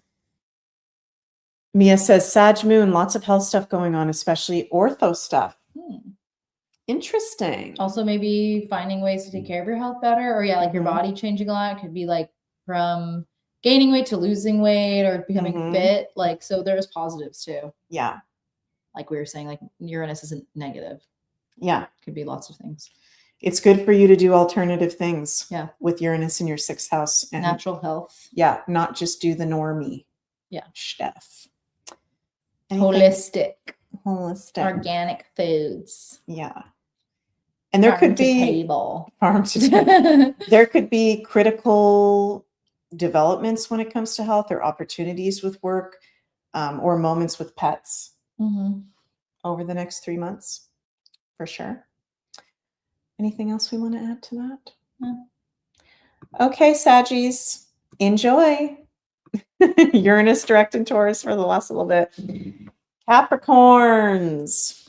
A: Mia says, Sag Moon, lots of health stuff going on, especially ortho stuff. Interesting.
B: Also, maybe finding ways to take care of your health better, or like your body changing a lot. It could be like from gaining weight to losing weight or becoming fit. Like, so there's positives too.
A: Yeah.
B: Like we were saying, like Uranus isn't negative.
A: Yeah.
B: Could be lots of things.
A: It's good for you to do alternative things.
B: Yeah.
A: With Uranus in your sixth house. And
B: natural health.
A: Yeah. Not just do the normie.
B: Yeah.
A: Stuff.
B: Holistic.
A: Organic
B: foods.
A: Yeah. And there could be farm to table. There could be critical developments when it comes to health, or opportunities with work, or moments with pets over the next 3 months, for sure. Anything else we want to add to that?
B: No.
A: Okay, Saggies, enjoy. Uranus direct in Taurus for the last little bit. Capricorns.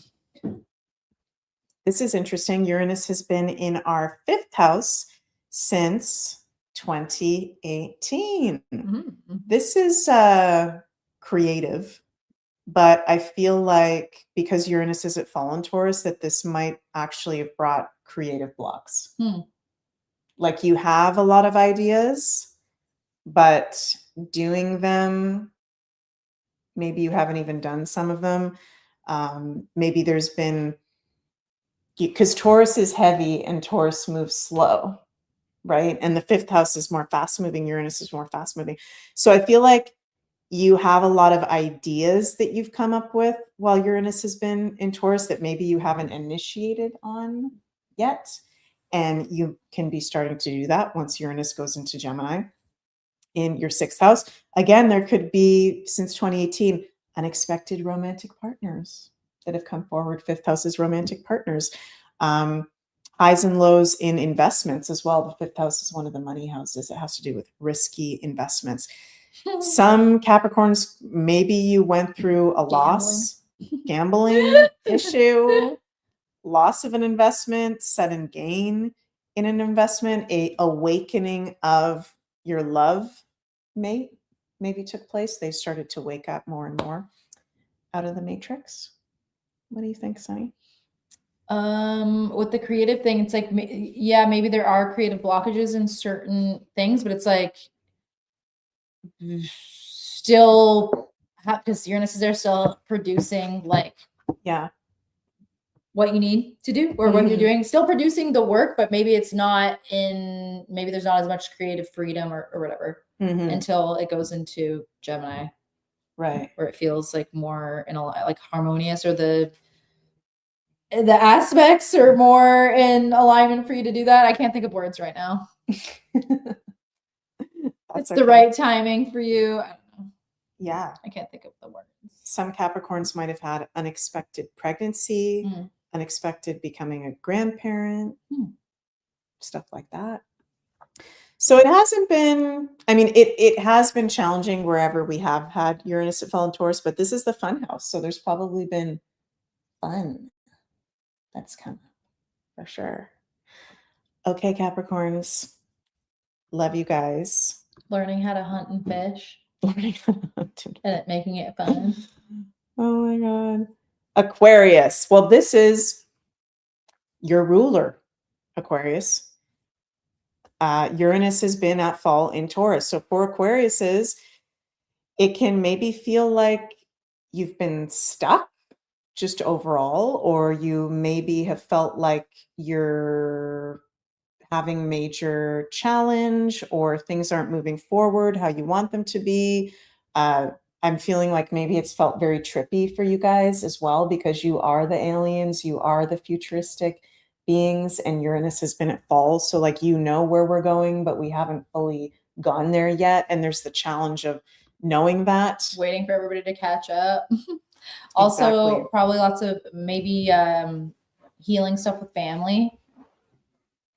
A: This is interesting. Uranus has been in our fifth house since 2018. This is creative, but I feel like because Uranus is at fallen Taurus, that this might actually have brought creative blocks. Like you have a lot of ideas, but doing them, maybe you haven't even done some of them. Maybe there's been, because Taurus is heavy and Taurus moves slow, right? And the fifth house is more fast moving. Uranus is more fast moving. So I feel like you have a lot of ideas that you've come up with while Uranus has been in Taurus that maybe you haven't initiated on yet. And you can be starting to do that once Uranus goes into Gemini in your sixth house. Again, there could be, since 2018, unexpected romantic partners that have come forward. Fifth house is romantic partners. highs and lows in investments as well. The 5th house is one of the money houses. It has to do with risky investments. Some Capricorns, maybe you went through a loss, gambling issue, loss of an investment, sudden gain in an investment, a awakening of your love mate maybe took place. They started to wake up more and more out of the matrix. What do you think, Sunny?
B: With the creative thing, it's like, yeah, maybe there are creative blockages in certain things, but it's like still, because Uranus is there, still producing like what you need to do or what you're doing, still producing the work, but maybe it's not in, maybe there's not as much creative freedom or whatever until it goes into Gemini,
A: right?
B: Where it feels like more in a like harmonious, or the aspects are more in alignment for you to do that. I can't think of words right now. It's the right timing for you. I don't know.
A: Yeah.
B: I can't think of the words.
A: Some Capricorns might have had unexpected pregnancy, unexpected becoming a grandparent, stuff like that. So it hasn't been, I mean, it has been challenging wherever we have had Uranus at fall in Taurus, but this is the fun house. So there's probably been fun that's come up for sure. Okay, Capricorns. Love you guys.
B: Learning how to hunt and fish.
A: Learning how to hunt
B: and making it fun.
A: Oh my God. Aquarius. Well, this is your ruler, Aquarius. Uranus has been at fall in Taurus. So for Aquariuses, it can maybe feel like you've been stuck just overall, or you maybe have felt like you're having major challenge or things aren't moving forward how you want them to be. I'm feeling like maybe it's felt very trippy for you guys as well, because you are the aliens, you are the futuristic beings, and Uranus has been at fall. So like, you know where we're going, but we haven't fully gone there yet. And there's the challenge of knowing that.
B: Waiting for everybody to catch up. Also, probably lots of maybe healing stuff with family.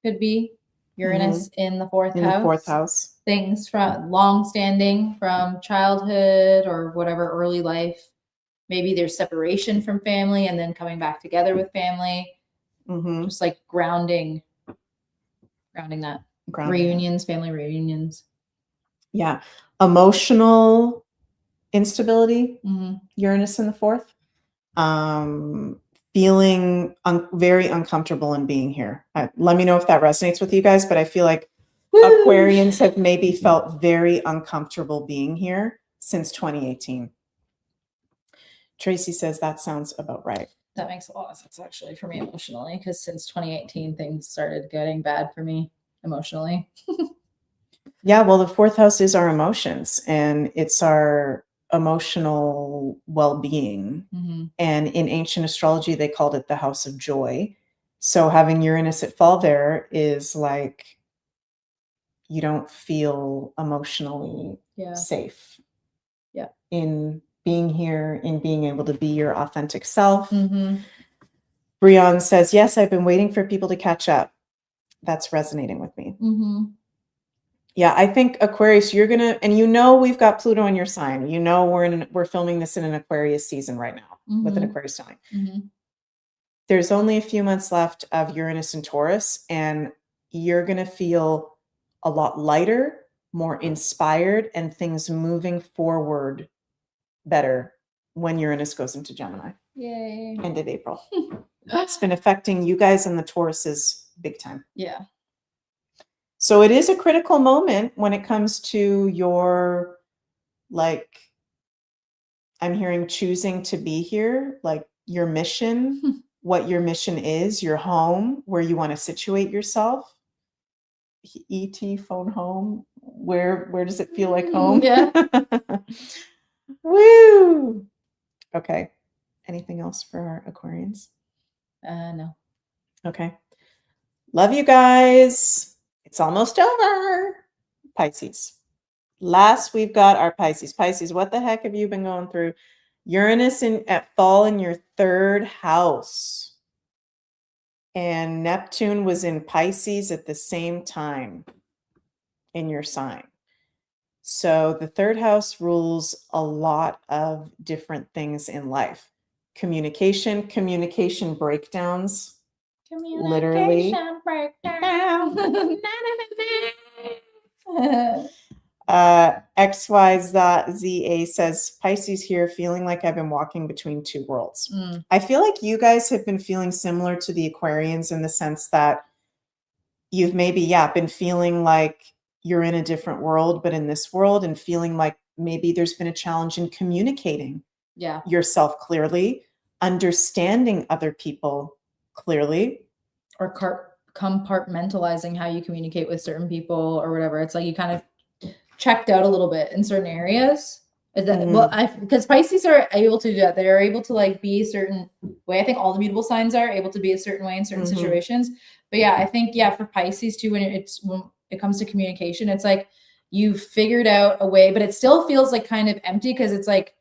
B: Could be Uranus in the 4th house.
A: In the 4th house.
B: Things from long-standing, from childhood or whatever, early life. Maybe there's separation from family and then coming back together with family. Just like grounding that. Reunions, family reunions.
A: Yeah. Emotional instability. Uranus in the 4th. Feeling very uncomfortable in being here. Let me know if that resonates with you guys, but I feel like Aquarians have maybe felt very uncomfortable being here since 2018. Tracy says that sounds about right.
B: That makes a lot of sense, actually, for me emotionally, because since 2018, things started getting bad for me emotionally.
A: Yeah, well, the 4th house is our emotions, and it's our emotional well-being. And in ancient astrology, they called it the house of joy. So having Uranus at fall there is like, you don't feel emotionally safe in being here, in being able to be your authentic self. Brian says, yes, I've been waiting for people to catch up. That's resonating with me. Yeah, I think Aquarius, you're gonna, and you know we've got Pluto in your sign. You know we're filming this in an Aquarius season right now with an Aquarius sign. There's only a few months left of Uranus and Taurus, and you're gonna feel a lot lighter, more inspired, and things moving forward better when Uranus goes into Gemini.
B: Yay.
A: End of April. It's been affecting you guys and the Tauruses big time.
B: Yeah.
A: So it is a critical moment when it comes to your, like, I'm hearing choosing to be here, like your mission, what your mission is, your home, where you want to situate yourself. ET phone home. Where does it feel like home?
B: Yeah.
A: Woo. Okay. Anything else for our Aquarians?
B: No.
A: Okay. Love you guys. It's almost over. Pisces. Last, we've got our Pisces. Pisces, what the heck have you been going through? Uranus at fall in your 3rd house. And Neptune was in Pisces at the same time in your sign. So the third house rules a lot of different things in life. Communication breakdowns. Literally.
B: Breakdown.
A: XYZA says, Pisces here, feeling like I've been walking between two worlds. I feel like you guys have been feeling similar to the Aquarians in the sense that you've maybe, been feeling like you're in a different world, but in this world, and feeling like maybe there's been a challenge in communicating yourself clearly, understanding other people clearly.
B: Or compartmentalizing how you communicate with certain people or whatever. It's like you kind of checked out a little bit in certain areas. Is that well? Because Pisces are able to do that. They are able to like be a certain way. I think all the mutable signs are able to be a certain way in certain situations. But yeah, I think for Pisces too, when it comes to communication, it's like you've figured out a way, but it still feels like kind of empty because it's like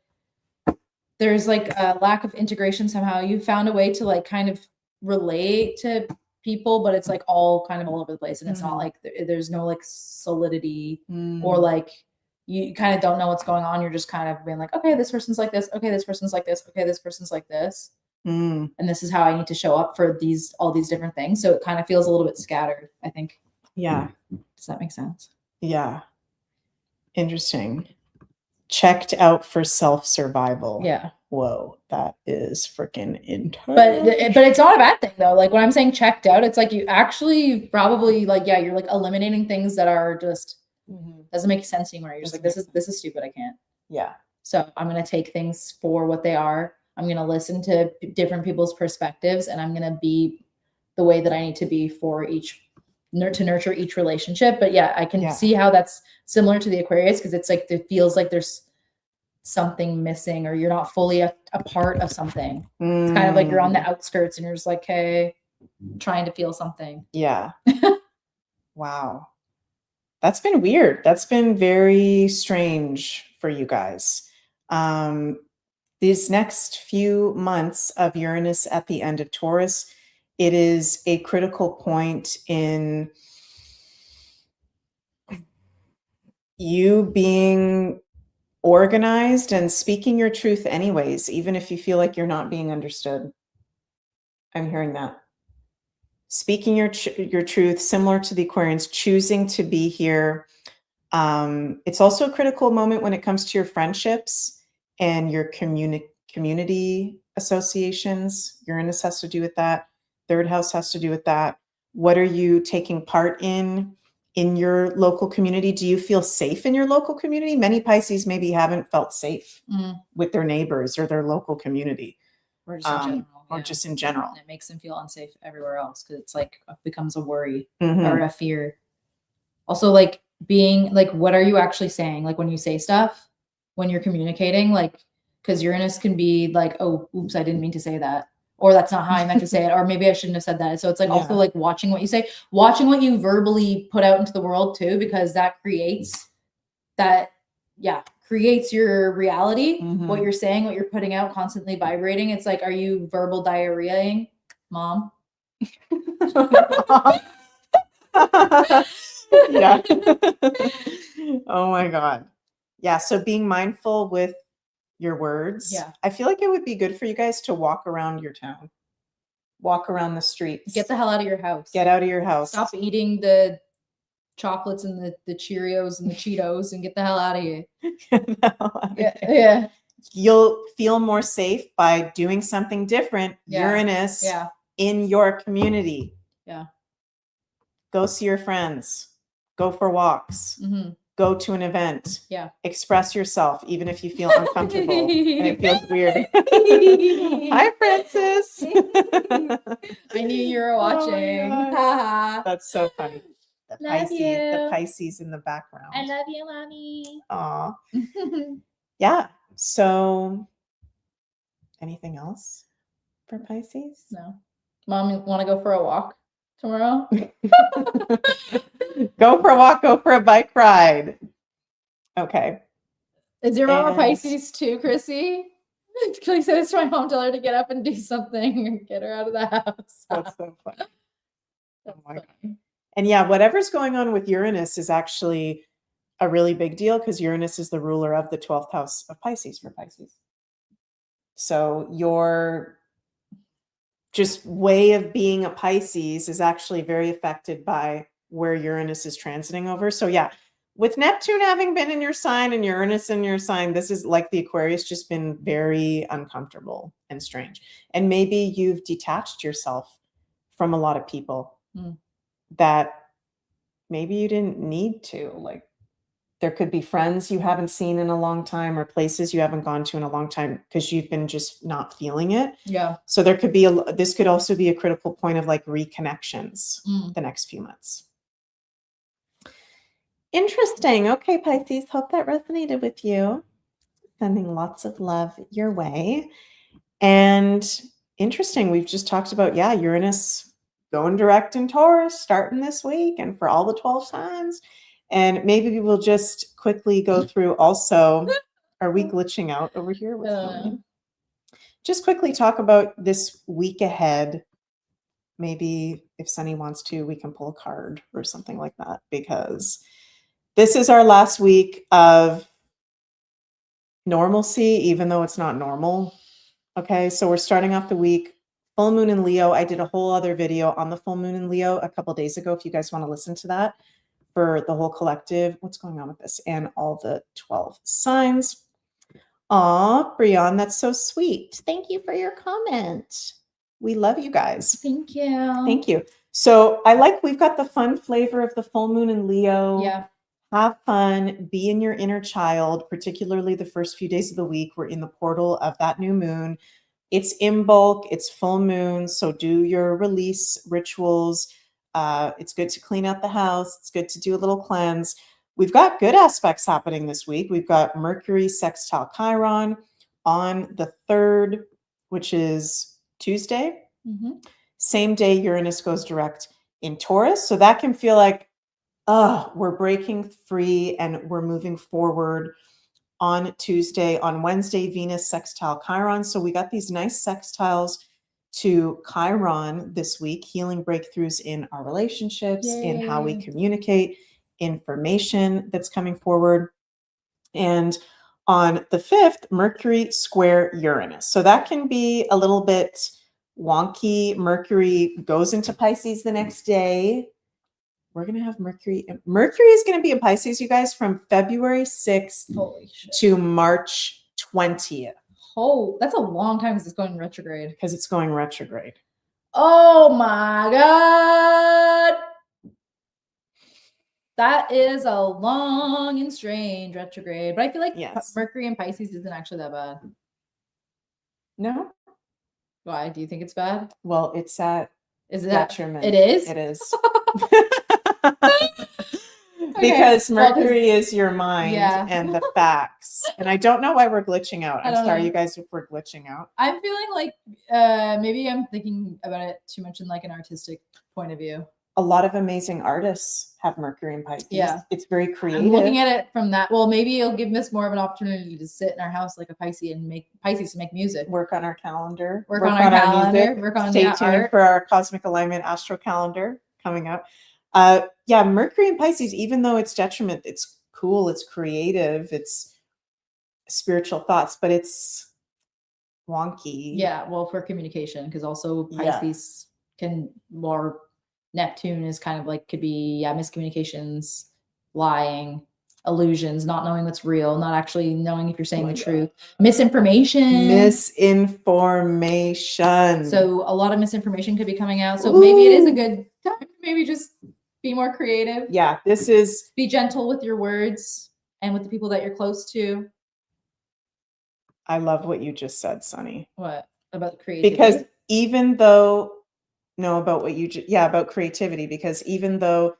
B: there's like a lack of integration somehow. You found a way to like kind of relate to people, but it's like all kind of all over the place, and it's not like there's no like solidity or like you kind of don't know what's going on. You're just kind of being like, okay, this person's like this, okay, this person's like this, okay, this person's like this, and this is how I need to show up for all these different things. So it kind of feels a little bit scattered, I think.
A: Yeah.
B: Does that make sense?
A: Yeah. Interesting. Checked out for self-survival.
B: Yeah.
A: Whoa, that is freaking intense.
B: But it's not a bad thing though. Like when I'm saying checked out, it's like you actually probably like, you're like eliminating things that are just doesn't make sense anymore. You're just like, this is stupid. I can't.
A: Yeah.
B: So I'm going to take things for what they are. I'm going to listen to different people's perspectives, and I'm going to be the way that I need to be for to nurture each relationship. But yeah, I can see how that's similar to the Aquarius, because it's like, it feels like there's something missing, or you're not fully a part of something. It's kind of like you're on the outskirts and you're just like, hey, trying to feel something.
A: Yeah. Wow. That's been weird. That's been very strange for you guys. These next few months of Uranus at the end of Taurus, it is a critical point in you being organized and speaking your truth anyways, even if you feel like you're not being understood. I'm hearing that. Speaking your truth, similar to the Aquarians, choosing to be here. It's also a critical moment when it comes to your friendships and your community associations. Uranus has to do with that. Third house has to do with that. What are you taking part in your local community? Do you feel safe in your local community? Many Pisces maybe haven't felt safe with their neighbors or their local community.
B: Or just in general.
A: Or just in general.
B: And it makes them feel unsafe everywhere else, because it's like it becomes a worry or a fear. Also, like being like, what are you actually saying? Like when you say stuff, when you're communicating, like, because Uranus can be like, oh, oops, I didn't mean to say that. Or that's not how I meant to say it. Or maybe I shouldn't have said that. So it's like also like watching what you say, watching what you verbally put out into the world too, because that creates your reality. What you're saying, what you're putting out, constantly vibrating. It's like, are you verbal diarrheaing, mom?
A: Yeah. Oh my God. Yeah. So being mindful with your words.
B: Yeah.
A: I feel like it would be good for you guys to walk around your town, walk around the streets.
B: Get the hell out of your house.
A: Get out of your house.
B: Stop eating the chocolates and the Cheerios and the Cheetos and get the hell out of here. Yeah.
A: You'll feel more safe by doing something different.
B: Yeah.
A: Uranus in your community.
B: Yeah.
A: Go see your friends. Go for walks. Go to an event.
B: Yeah.
A: Express yourself, even if you feel uncomfortable and it feels weird. Hi, Francis.
B: I knew you were watching.
A: Oh, that's so funny.
B: The
A: Pisces in the background.
B: I love you, mommy.
A: Aw. Yeah. So, anything else for Pisces?
B: No. Mom, you want to go for a walk tomorrow?
A: Go for a walk, go for a bike ride. Okay.
B: Is your mom a Pisces too, Chrissy? Kelly said it's to my mom, tell her to get up and do something and get her out of the house.
A: That's so funny.
B: That's
A: my God.
B: funny.
A: And yeah, whatever's going on with Uranus is actually a really big deal because Uranus is the ruler of the 12th house of Pisces for Pisces. So your just way of being a Pisces is actually very affected by where Uranus is transiting over. So yeah, with Neptune having been in your sign and Uranus in your sign, this is like the Aquarius, just been very uncomfortable and strange. And maybe you've detached yourself from a lot of people that maybe you didn't need to. Like there could be friends you haven't seen in a long time or places you haven't gone to in a long time because you've been just not feeling it.
B: Yeah.
A: So there could be this could also be a critical point of like reconnections the next few months. Interesting. Okay, Pisces, hope that resonated with you. Sending lots of love your way. And interesting, we've just talked about, yeah, Uranus going direct in Taurus starting this week and for all the 12 signs. And maybe we will just quickly go through also, are we glitching out over here? What's going on? Just quickly talk about this week ahead. Maybe if Sunny wants to, we can pull a card or something like that, because this is our last week of normalcy, even though it's not normal. Okay, so we're starting off the week, full moon in Leo. I did a whole other video on the full moon in Leo a couple days ago, if you guys want to listen to that, for the whole collective, what's going on with this, and all the 12 signs. Aw, Brianne, that's so sweet. Thank you for your comment. We love you guys.
B: Thank you.
A: Thank you. So I like, we've got the fun flavor of the full moon in Leo.
B: Yeah.
A: Have fun, be in your inner child, particularly the first few days of the week. We're in the portal of that new moon. It's in bulk, it's full moon. So do your release rituals. It's good to clean out the house. It's good to do a little cleanse. We've got good aspects happening this week. We've got Mercury sextile Chiron on the 3rd, which is Tuesday. Same day Uranus goes direct in Taurus. So that can feel like, we're breaking free and we're moving forward on Tuesday. On Wednesday, Venus sextile Chiron. So we got these nice sextiles to Chiron this week, healing breakthroughs in our relationships, in how we communicate, information that's coming forward. And on the 5th, Mercury square Uranus. So that can be a little bit wonky. Mercury goes into Pisces the next day. We're going to have Mercury. Mercury is going to be in Pisces, you guys, from February 6th to March 20th.
B: Oh, that's a long time because it's going retrograde.
A: Because it's going retrograde.
B: Oh my God. That is a long and strange retrograde. But I feel like Mercury in Pisces isn't actually that bad.
A: No?
B: Why? Do you think it's bad?
A: Well, it's at detriment.
B: It is?
A: It is. Because Mercury is your mind and the facts. And I don't know why we're glitching out. I'm sorry, you guys, if we're glitching out.
B: I'm feeling like maybe I'm thinking about it too much in like an artistic point of view.
A: A lot of amazing artists have Mercury in Pisces. Yeah. It's very creative.
B: I'm looking at it from that. Well, maybe it'll give us more of an opportunity to sit in our house like a Pisces and make music.
A: Work on our calendar.
B: Work on our calendar. Work on
A: Stay tuned for our Cosmic Alignment Astro calendar coming up. Yeah, Mercury in Pisces, even though it's detriment, it's cool, it's creative, it's spiritual thoughts, but it's wonky.
B: Yeah, well, for communication, because also Pisces can more. Neptune is kind of like, could be miscommunications, lying, illusions, not knowing what's real, not actually knowing if you're saying the truth, misinformation. So a lot of misinformation could be coming out. So maybe it is a good time to maybe just be more creative.
A: Yeah, this is.
B: Be gentle with your words and with the people that you're close to.
A: I love what you just said, Sunny.
B: What? About creativity?
A: Because even though about what you about creativity, because even though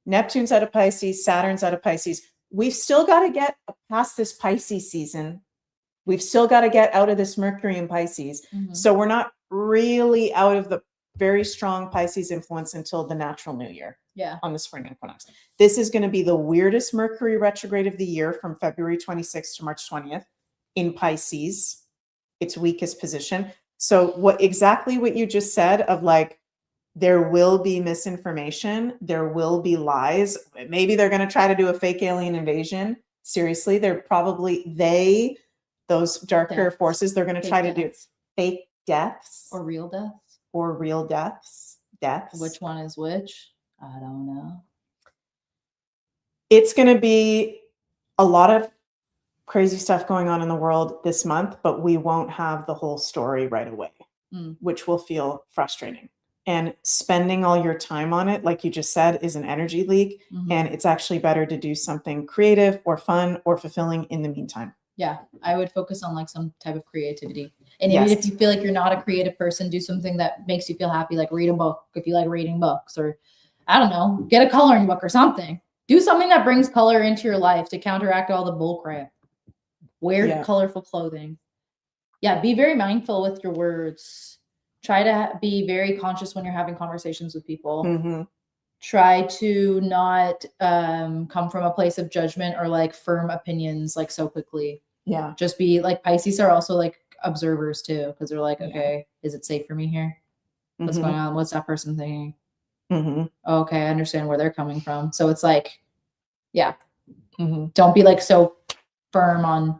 A: Neptune's out of Pisces, Saturn's out of Pisces, we've still got to get past this Pisces season. We've still got to get out of this Mercury in Pisces. So we're not really out of the very strong Pisces influence until the natural new year.
B: Yeah.
A: On the spring equinox. This is going to be the weirdest Mercury retrograde of the year from February 26th to March 20th in Pisces. its weakest position. So what you just said of like, there will be misinformation, there will be lies. Maybe they're going to try to do a fake alien invasion. Seriously, those darker
B: Deaths.
A: forces, they're going to
B: Fake
A: try to do
B: deaths.
A: fake deaths
B: Or real deaths.
A: or real deaths.
B: Which one is which? I don't know.
A: It's going to be a lot of crazy stuff going on in the world this month, but we won't have the whole story right away, which will feel frustrating. And spending all your time on it, like you just said, is an energy leak. And it's actually better to do something creative or fun or fulfilling in the meantime.
B: Yeah, I would focus on like some type of creativity. And even if you feel like you're not a creative person, do something that makes you feel happy, like read a book if you like reading books, or I don't know, get a coloring book or something. Do something that brings color into your life to counteract all the bull crap. Wear colorful clothing. Yeah, be very mindful with your words. Try to be very conscious when you're having conversations with people. Try to not come from a place of judgment or like firm opinions like so quickly.
A: Yeah.
B: Just be like, Pisces are also like observers too, because they're like, okay, is it safe for me here? What's going on? What's that person thinking? Okay, I understand where they're coming from. So it's like, don't be like so firm on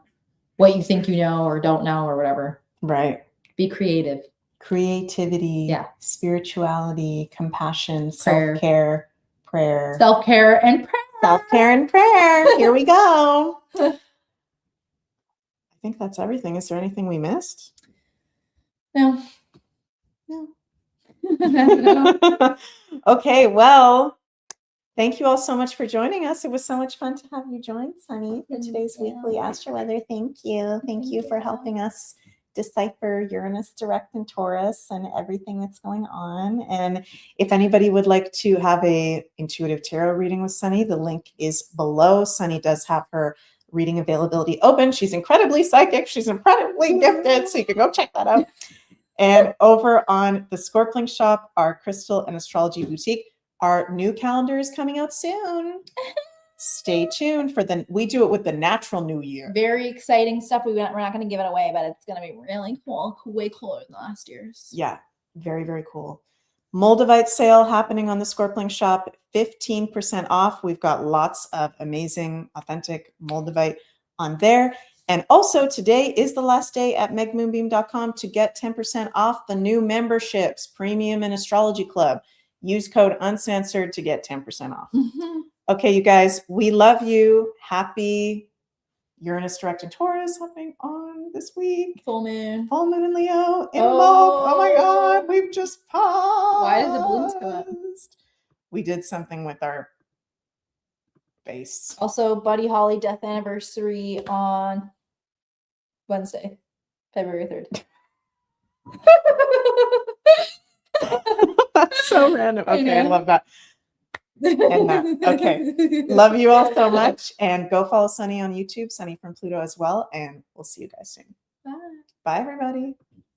B: what you think you know or don't know or whatever.
A: Right.
B: Be creative.
A: Creativity, spirituality, compassion,
B: Prayer.
A: self-care, prayer.
B: Self-care and prayer.
A: Self-care and prayer. Here we go. I think that's everything. Is there anything we missed?
B: No.
A: Okay, well, thank you all so much for joining us. It was so much fun to have you join, Sunny, for today's weekly Astro Weather. Thank you. Thank you for helping us decipher Uranus direct in Taurus and everything that's going on. And if anybody would like to have a intuitive tarot reading with Sunny, the link is below. Sunny does have her reading availability open. She's incredibly psychic. She's incredibly gifted. So you can go check that out. And over on the Scorpion Shop, our crystal and astrology boutique, our new calendar is coming out soon. Stay tuned for we do it with the natural new year.
B: Very exciting stuff. We're not going to give it away, but it's going to be really cool. Way cooler than last year's.
A: Yeah, very, very cool. Moldavite sale happening on the Scorpion Shop, 15% off. We've got lots of amazing, authentic Moldavite on there. And also today is the last day at megmoonbeam.com to get 10% off the new memberships, Premium and Astrology Club. Use code UNCENSORED to get 10% off. Okay, you guys, we love you. Happy Uranus direct in Taurus happening on this week.
B: Full moon.
A: Full moon in Leo. In bulk. Oh my God, we've just paused.
B: Why did the balloons come up?
A: We did something with our base.
B: Also, Buddy Holly death anniversary on Wednesday, February 3rd.
A: That's so random. Okay, I love that. And that. Okay. Love you all so much. And go follow Sunny on YouTube, Sunny from Pluto as well. And we'll see you guys soon.
B: Bye.
A: Bye, everybody.